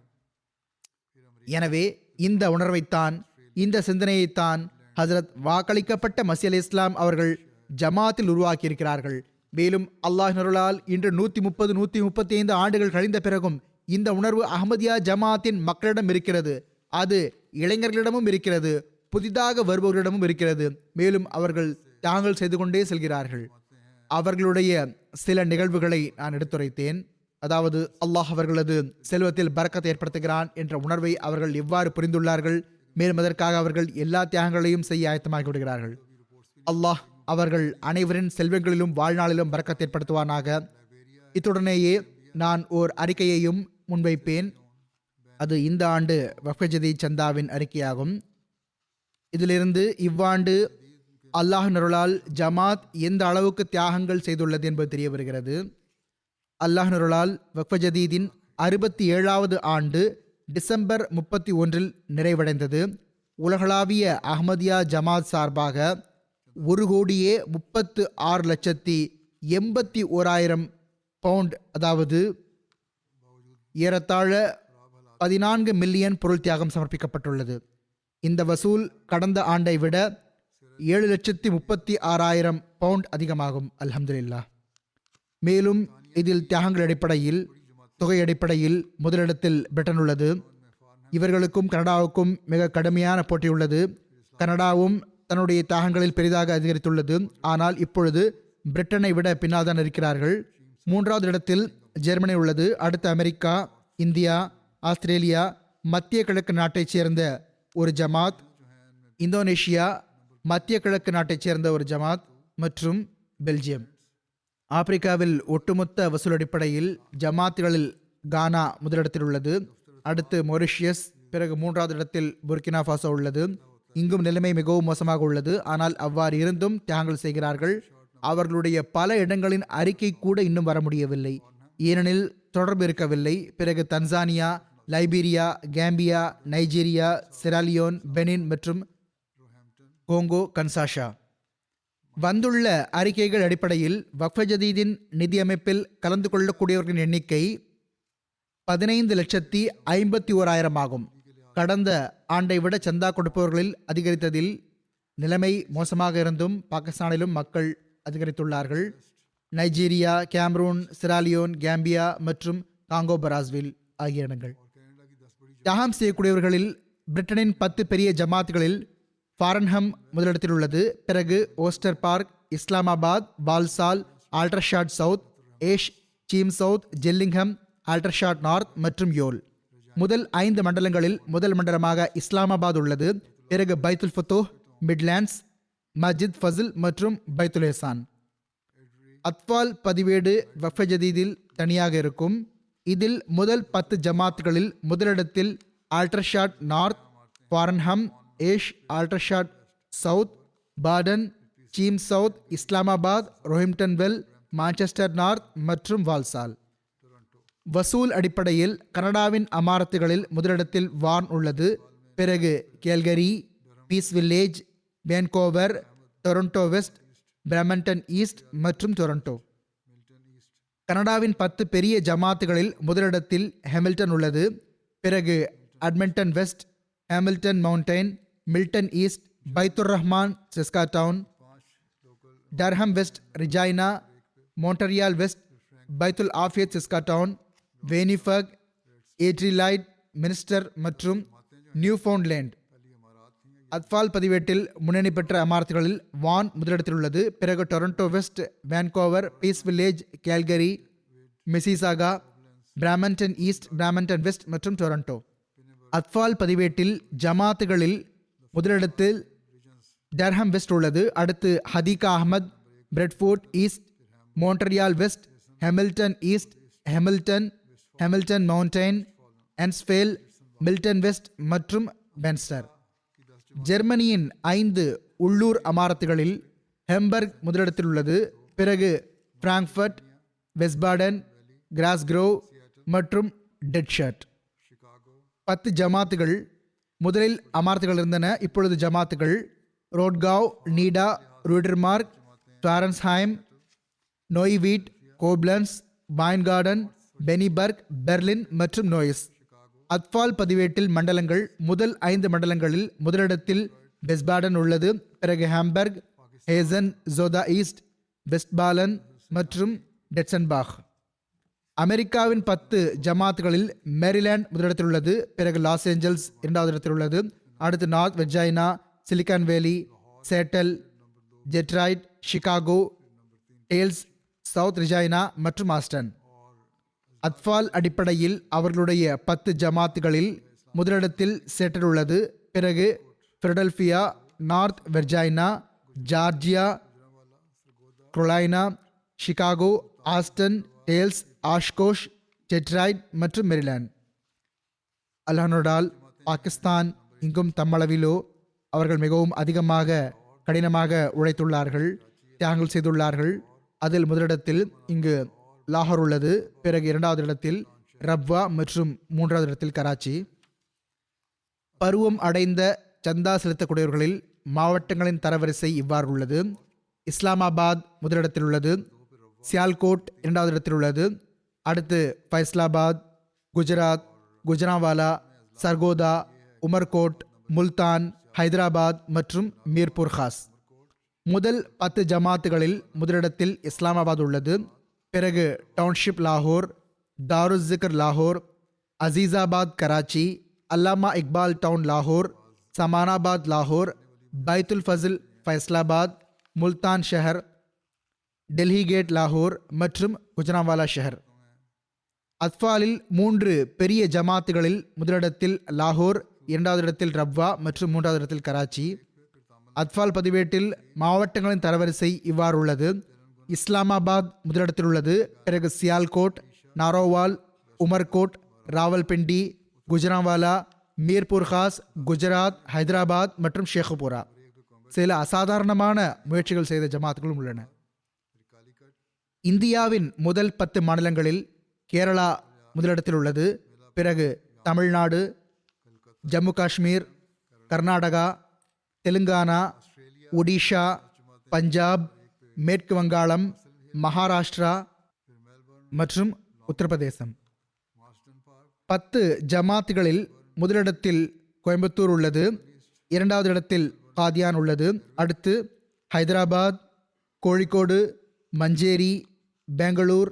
எனவே இந்த உணர்வைத்தான், இந்த சிந்தனையைத்தான் ஹஜரத் வாக்களிக்கப்பட்ட மசீஹ் இஸ்லாம் அவர்கள் ஜமாத்தில் உருவாக்கியிருக்கிறார்கள். மேலும் அல்லாஹ் அருளால் இன்று 130-135 ஆண்டுகள் கழிந்த பிறகும் இந்த உணர்வு அஹ்மதியா ஜமாத்தின் மக்களிடம் இருக்கிறது. அது இளைஞர்களிடமும் இருக்கிறது, புதிதாக வருபவர்களிடமும் இருக்கிறது. மேலும் அவர்கள் தாங்கள் செய்து கொண்டே செல்கிறார்கள். அவர்களுடைய சில நிகழ்வுகளை நான் எடுத்துரைத்தேன். அதாவது அல்லாஹ் அவர்களது செல்வத்தில் பரக்கத்தை ஏற்படுத்துகிறான் என்ற உணர்வை அவர்கள் எவ்வாறு புரிந்துள்ளார்கள், மேலும் அதற்காக அவர்கள் எல்லா தியாகங்களையும் செய்ய ஆயத்தமாகி விடுகிறார்கள். அல்லாஹ் அவர்கள் அனைவரின் செல்வங்களிலும் வாழ்நாளிலும் பரக்கத்தை ஏற்படுத்துவானாக. இத்துடனேயே நான் ஓர் அறிக்கையையும் முன்வைப்பேன். அது இந்த ஆண்டு வக்ஃப் ஜதீத் சந்தாவின் அறிக்கையாகும். இதிலிருந்து இவ்வாண்டு அல்லாஹ் நருளால் ஜமாத் எந்த அளவுக்கு தியாகங்கள் செய்துள்ளது என்பது தெரிய வருகிறது. அல்லாஹ் நருளால் வக்ஃப் ஜதீதின் 67வது ஆண்டு டிசம்பர் 31 நிறைவடைந்தது. உலகளாவிய அஹ்மதியா ஜமாத் சார்பாக 1,36,81,000 பவுண்ட், அதாவது ஏறத்தாழ 14 மில்லியன் பொருள் தியாகம் சமர்ப்பிக்கப்பட்டுள்ளது. இந்த வசூல் கடந்த ஆண்டை விட 7,36,000 பவுண்ட் அதிகமாகும். அல்ஹம்துலில்லாஹ். மேலும் இதில் தியாகங்கள் அடிப்படையில், தொகை அடிப்படையில் முதலிடத்தில் பிரிட்டன் உள்ளது. இவர்களுக்கும் கனடாவுக்கும் மிக கடுமையான போட்டி உள்ளது. கனடாவும் தன்னுடைய தியாகங்களில் பெரிதாக அதிகரித்துள்ளது. ஆனால் இப்பொழுது பிரிட்டனை விட பின்னால் தான் இருக்கிறார்கள். 3வது இடத்தில் ஜெர்மனி உள்ளது. அடுத்து அமெரிக்கா, இந்தியா, ஆஸ்திரேலியா, மத்திய கிழக்கு நாட்டைச் சேர்ந்த ஒரு ஜமாத், இந்தோனேஷியா, மத்திய கிழக்கு நாட்டைச் சேர்ந்த ஒரு ஜமாத் மற்றும் பெல்ஜியம். ஆப்பிரிக்காவில் ஒட்டுமொத்த வசூல் அடிப்படையில் ஜமாத்துகளில் கானா முதலிடத்தில் உள்ளது. அடுத்து மொரிஷியஸ், பிறகு 3வது இடத்தில் புர்கினா ஃபாசோ உள்ளது. இங்கும் நிலைமை மிகவும் மோசமாக உள்ளது. ஆனால் அவ்வாறு இருந்தும் தியாகங்கள் செய்கிறார்கள். அவர்களுடைய பல இடங்களின் அறிக்கை கூட இன்னும் வர முடியவில்லை, ஏனெனில் தொடர்பு இருக்கவில்லை. பிறகு Tanzania, Liberia, Gambia, Nigeria, Sierra Leone, Benin மற்றும் கோங்கோ கன்சாஷா. வந்துள்ள அறிக்கைகள் அடிப்படையில் வக்ஃப ஜதீதின் நிதியமைப்பில் கலந்து கொள்ளக்கூடியவர்களின் எண்ணிக்கை 15,51,000 ஆகும். கடந்த ஆண்டை விட சந்தா கொடுப்பவர்களில் அதிகரித்ததில் நிலைமை மோசமாக இருந்தும் பாகிஸ்தானிலும் மக்கள் அதிகரித்துள்ளார்கள். நைஜீரியா, கேம்ரூன், சிராலியோன், கேம்பியா மற்றும் காங்கோ பராஸ்வில் ஆகிய இடங்கள். தியாகம் செய்யக்கூடியவர்களில் பிரிட்டனின் 10 பெரிய ஜமாத்துகளில் ஃபாரன்ஹம் முதலிடத்தில் உள்ளது. பிறகு Worcester Park, Islamabad, Walsall, Aldershot South, Ash, Cheam South, Gillingham, Aldershot North மற்றும் யோல். முதல் 5 மண்டலங்களில் முதல் மண்டலமாக இஸ்லாமாபாத் உள்ளது. பிறகு பைத்துல் ஃபுத்தூஹ், மிட்லாண்ட்ஸ், மஸ்ஜித் ஃபசில் மற்றும் பைத்துல் எஹ்சான். அத்வால் பதிவேடு வக்ஃப ஜதீதில் தனியாக இருக்கும். இதில் முதல் 10 ஜமாத்துகளில் முதலிடத்தில் Aldershot North, Farnham, Ash, Aldershot South, பாடன், Cheam South, Islamabad, Roehampton Vale, Manchester North மற்றும் வால்சால். வசூல் அடிப்படையில் கனடாவின் அமாரத்துகளில் முதலிடத்தில் வார்ன் உள்ளது. பிறகு Calgary, Peace Village, Vancouver, Toronto West, Brampton East மற்றும் டொரண்டோ. கனடாவின் 10 பெரிய ஜமாத்துகளில் முதலிடத்தில் ஹெமில்டன் உள்ளது. பிறகு Edmonton West, Hamilton Mountain, Milton East, Baitur Rahman, Saskatoon, Durham West, Regina, Montreal West, Baitul Afiyat Saskatoon, Winnipeg, ஏட்ரிலைட், மினிஸ்டர் மற்றும் நியூஃபவுண்ட்லேண்ட். அத்வால் பதிவேட்டில் முன்னணி பெற்ற அமாரத்துகளில் வான் முதலிடத்தில் உள்ளது. பிறகு Toronto West, Vancouver, Peace Village, Calgary, Mississauga, Brampton East, Brampton West மற்றும் டொரண்டோ. அத்வால் பதிவேட்டில் ஜமாத்துகளில் முதலிடத்தில் டர்ஹம் வெஸ்ட் உள்ளது. அடுத்து Hadiqa Ahmad, Bradford East, Montreal West, Hamilton East, Hamilton, Hamilton Mountain, என்ஸ்ஃபேல், மில்டன் வெஸ்ட் மற்றும் பென்ஸ்டர். ஜெர்மனியின் 5 உள்ளூர் அமாரத்துகளில் ஹெம்பர்க் முதலிடத்தில் உள்ளது. பிறகு பிராங்க்ஃபர்ட், வெஸ்பாடன், கிராஸ்க்ரோவ் மற்றும் டெட்ஷர்ட். 10 ஜமாத்துகள் முதலில் அமாரத்துகள் இருந்தன. இப்பொழுது ஜமாத்துகள் ரோட்காவ், நீடா, ரூடர்மார்க், டாரன்ஸ்ஹைம், நோய்வீட், கோப்லன்ஸ், பாயின்கார்டன், பெனிபர்க், பெர்லின் மற்றும் நோயிஸ். அத்வால் பதிவேட்டில் மண்டலங்கள் முதல் 5 மண்டலங்களில் முதலிடத்தில் பெஸ்பாடன் உள்ளது. பிறகு ஹாம்பர்க், ஹேசன், ஜோதா ஈஸ்ட், வெஸ்ட்பாலன் மற்றும் டெட்சன்பாக். அமெரிக்காவின் 10 ஜமாத்துகளில் மேரிலாண்ட் முதலிடத்தில் உள்ளது. பிறகு லாஸ் ஏஞ்சல்ஸ் 2வது இடத்தில் உள்ளது. அடுத்து north Virginia, Silicon Valley, Seattle, Detroit, Chicago, Dallas, South Virginia மற்றும் ஆஸ்டன். அத்வால் அடிப்படையில் அவர்களுடைய 10 ஜமாத்துகளில் முதலிடத்தில் சேட்டல் உள்ளது. பிறகு Philadelphia, North Virginia, Georgia, Carolina, Chicago, Austin, Dallas, Oshkosh, Detroit மற்றும் மெரிலாண்ட். அல்ஹனோடால் பாகிஸ்தான் இங்கும் தம்மளவிலோ அவர்கள் மிகவும் அதிகமாக கடினமாக உழைத்துள்ளார்கள், தியாகங்கள் செய்துள்ளார்கள். அதில் முதலிடத்தில் இங்கு லாகூர் உள்ளது. பிறகு 2வது இடத்தில் ரப்வா மற்றும் 3வது இடத்தில் கராச்சி. பருவம் அடைந்த சந்தா செலுத்தக்கூடியவர்களில் மாவட்டங்களின் தரவரிசை இவ்வாறு உள்ளது. இஸ்லாமாபாத் முதலிடத்தில் உள்ளது. சியால்கோட் 2வது இடத்தில் உள்ளது. அடுத்து ஃபைஸ்லாபாத், குஜராத், குஜராவாலா, சர்கோதா, உமர்கோட், முல்தான், ஹைதராபாத் மற்றும் மீர்பூர் காஸ். முதல் 10 ஜமாத்துகளில் முதலிடத்தில் இஸ்லாமாபாத் உள்ளது. பிறகு டவுன்ஷிப் லாகூர், தாருஸ்ஸிக்ர் லாகூர், அசீசாபாத் கராச்சி, அல்லாமா இக்பால் டவுன் லாகூர், சமானாபாத் லாகூர், பைத்துல் ஃபசில் ஃபைஸ்லாபாத், முல்தான் ஷஹர், டெல்லி கேட் லாகூர் மற்றும் குஜராவாலா ஷஹர். அத்வாலில் 3 பெரிய ஜமாத்துகளில் முதலிடத்தில் லாகூர், 2வது இடத்தில் ரப்வா மற்றும் 3வது இடத்தில் கராச்சி. அத்வால் பதிவேட்டில் மாவட்டங்களின் தரவரிசை இவ்வாறு உள்ளது. இஸ்லாமாபாத் முதலிடத்தில் உள்ளது. பிறகு சியால்கோட், நாரோவால், உமர்கோட், ராவல்பிண்டி, குஜராவாலா, மீர்பூர் காஸ், குஜராத், ஹைதராபாத் மற்றும் ஷேகுபுரா. சில அசாதாரணமான முயற்சிகள் செய்த ஜமாத்துகளும் உள்ளன. இந்தியாவின் முதல் 10 மாநிலங்களில் கேரளா முதலிடத்தில் உள்ளது. பிறகு தமிழ்நாடு, ஜம்மு காஷ்மீர், கர்நாடகா, தெலுங்கானா, ஒடிஷா, பஞ்சாப், மேற்கு வங்காளம், மகாராஷ்டிரா மற்றும் உத்தரப்பிரதேசம். 10 ஜமாத்துகளில் முதலிடத்தில் கோயம்புத்தூர் உள்ளது, இரண்டாவது இடத்தில் காதியான் உள்ளது. அடுத்து ஹைதராபாத், கோழிக்கோடு, மஞ்சேரி, பெங்களூர்,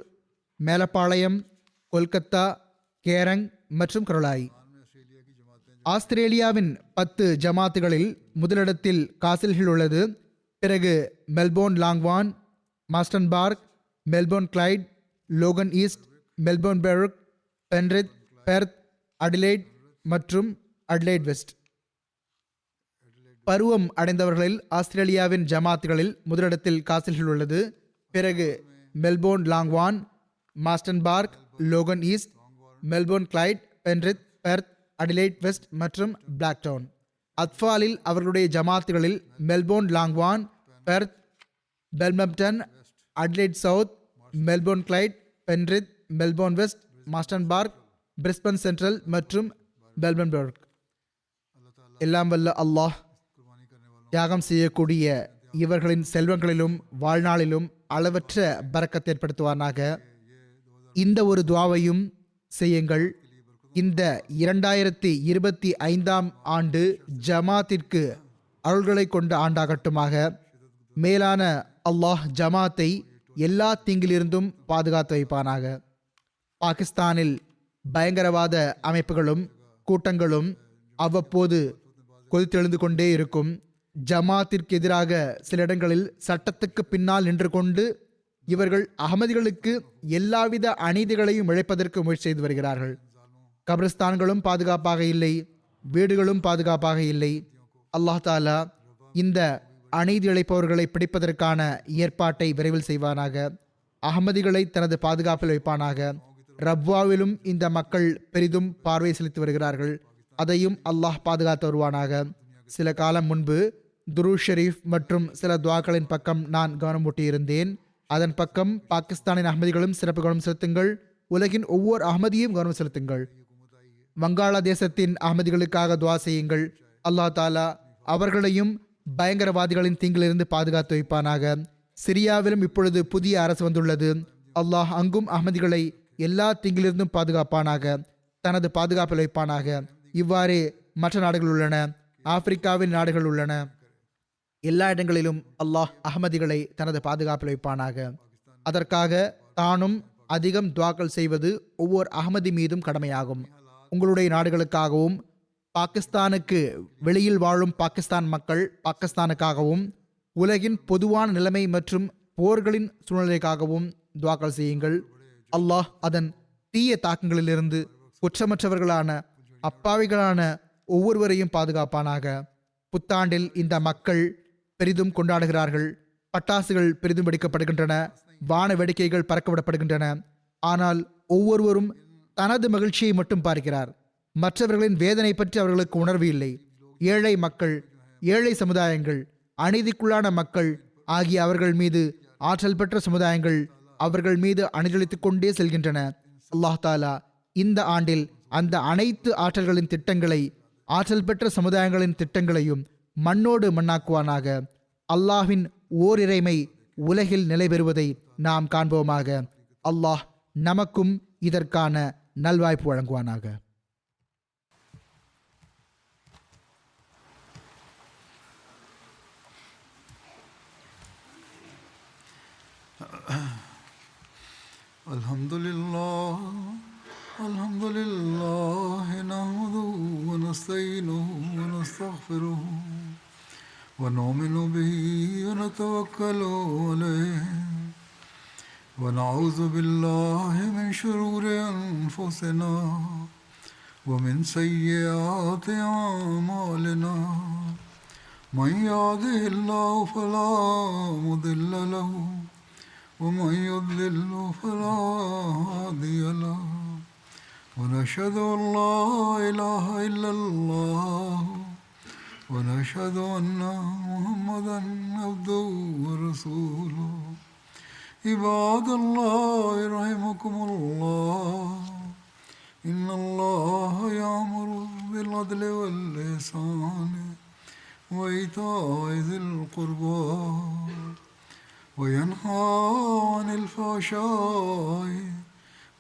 மேலப்பாளையம், கொல்கத்தா, கேரங் மற்றும் கருளாய். ஆஸ்திரேலியாவின் 10 ஜமாத்துகளில் முதலிடத்தில் காசில்ஹில் உள்ளது. பிறகு மெல்போர்ன் லாங்வான், Marsden Park, Melbourne Clyde, Logan East, Melbourne Berwick, Penrith, Perth, Adelaide மற்றும் அடிலைட் வெஸ்ட். பருவம் அடைந்தவர்களில் ஆஸ்திரேலியாவின் ஜமாத்துகளில் முதலிடத்தில் காசில்ஹில் உள்ளது. பிறகு மெல்போர்ன் லாங்வான், Marsden Park, Logan East, Melbourne Clyde, Penrith, Perth, Adelaide West மற்றும் பிளாக்டவுன். அத்ஃபாலில் அவர்களுடைய ஜமாத்துகளில் மெல்போர்ன் லாங்வான், பெர்த், பெல்மப்டன், Adelaide South, Melbourne Clyde, Penrith, Melbourne West, Marsden Park, Brisbane Central மற்றும் பெல்மன்பர்க். எல்லாம் வல்ல அல்லாஹ் தியாகம் செய்யக்கூடிய இவர்களின் செல்வங்களிலும் வாழ்நாளிலும் அளவற்ற பரக்கத் ஏற்படுத்துவானாக. இந்த ஒரு துவாவையும் செய்யுங்கள். இந்த 2025ஆம் ஆண்டு ஜமாத்திற்கு அருள்களை கொண்ட ஆண்டாகட்டுமாக. மேலான அல்லாஹ் ஜமாத்தை எல்லா தீங்கிலிருந்தும் பாதுகாத்து வைப்பானாக. பாகிஸ்தானில் பயங்கரவாத அமைப்புகளும் கூட்டங்களும் அவ்வப்போது கொதித்தெழுந்து கொண்டே இருக்கும். ஜமாத்திற்கு எதிராக சில இடங்களில் சட்டத்துக்கு பின்னால் நின்று கொண்டு இவர்கள் அகமதிகளுக்கு எல்லாவித அநீதிகளையும் இழைப்பதற்கு முயற்சி செய்து வருகிறார்கள். கபிரஸ்தான்களும் பாதுகாப்பாக இல்லை, வீடுகளும் பாதுகாப்பாக இல்லை. அல்லாஹ் தாலா இந்த அநீதி இழைப்பவர்களை பிடிப்பதற்கான ஏற்பாட்டை விரைவில் செய்வானாக. அகமதிகளை தனது பாதுகாப்பில் வைப்பானாக. ரப்வாவிலும் இந்த மக்கள் பெரிதும் பார்வை செலுத்தி வருகிறார்கள், அதையும் அல்லாஹ் பாதுகாத்து வருவானாக. சில காலம் முன்பு துரூத் ஷெரீஃப் மற்றும் சில துவாக்களின் பக்கம் நான் கவனம் ஊட்டியிருந்தேன். அதன் பக்கம் பாகிஸ்தானின் அகமதிகளும் சிறப்பு கவனம் செலுத்துங்கள். உலகின் ஒவ்வொரு அகமதியும் கவனம் செலுத்துங்கள். வங்காளதேசத்தின் அகமதிகளுக்காக துவா செய்யுங்கள். அல்லாஹ் தாலா அவர்களையும் பயங்கரவாதிகளின் தீங்கிலிருந்து பாதுகாத்து வைப்பானாக. சிரியாவிலும் இப்பொழுது புதிய அரசு வந்துள்ளது. அல்லாஹ் அங்கும் அகமதிகளை எல்லா தீங்கிலிருந்தும் பாதுகாப்பானாக, தனது பாதுகாப்பில் வைப்பானாக. இவ்வாறே மற்ற நாடுகள் உள்ளன, ஆப்பிரிக்காவின் நாடுகள் உள்ளன. எல்லா இடங்களிலும் அல்லாஹ் அகமதிகளை தனது பாதுகாப்பில் வைப்பானாக. அதற்காக தானும் அதிகம் துவாக்கள் செய்வது ஒவ்வொரு அகமதி மீதும் கடமையாகும். உங்களுடைய நாடுகளுக்காகவும் பாகிஸ்தானுக்கு வெளியில் வாழும் பாகிஸ்தான் மக்கள் பாகிஸ்தானுக்காகவும் உலகின் பொதுவான நிலைமை மற்றும் போர்களின் சூழ்நிலைக்காகவும் துவாக்கள் செய்யுங்கள். அல்லாஹ் அதன் தீய தாக்கங்களிலிருந்து குற்றமற்றவர்களான அப்பாவிகளான ஒவ்வொருவரையும் பாதுகாப்பானாக. புத்தாண்டில் இந்த மக்கள் பெரிதும் கொண்டாடுகிறார்கள். பட்டாசுகள் பெரிதும் வெடிக்கப்படுகின்றன, வான வேடிக்கைகள் பறக்கவிடப்படுகின்றன. ஆனால் ஒவ்வொருவரும் தனது மகிழ்ச்சியை மட்டும் பார்க்கிறார். மற்றவர்களின் வேதனை பற்றி அவர்களுக்கு உணர்வு இல்லை. ஏழை மக்கள், ஏழை சமுதாயங்கள், அநீதிக்குள்ளான மக்கள் ஆகிய அவர்கள் மீது ஆற்றல் பெற்ற சமுதாயங்கள் அவர்கள் மீது அணிதளித்துக் கொண்டே செல்கின்றன. அல்லாஹ் தாலா இந்த ஆண்டில் அந்த அனைத்து ஆற்றல்களின் திட்டங்களை, ஆற்றல் பெற்ற சமுதாயங்களின் திட்டங்களையும் மண்ணோடு மண்ணாக்குவானாக. அல்லாஹ்வின் ஓரிறைமை உலகில் நிலை பெறுவதை நாம் காண்போமாக. அல்லாஹ் நமக்கும் இதற்கான நல்வாய்ப்பு வழங்குவானாக. Alhamdulillah, alhamdulillah, nahmaduhu wa nasta'inuhu wa nastaghfiruhu wa nu'minu bihi wa natawakkalu alayhi wa na'udhu billahi min shururi anfusina wa min sayyiati a'malina. Man yahdihillahu fala mudilla lahu ومن يضلل فلا هادي له ونشهد أن لا إله إلا الله ونشهد أن محمدا عبده ورسوله. عباد الله رحمكم الله إن الله يأمر بالعدل والإحسان وإيتاء ذي القربى وينهى عن الفحشاء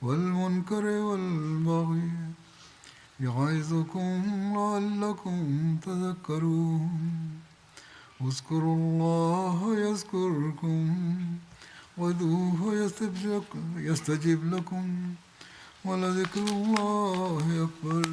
والمنكر والبغي يعظكم لعلكم تذكرون اذكروا الله يذكركم وادعوه يستجب لكم ولذكر الله أكبر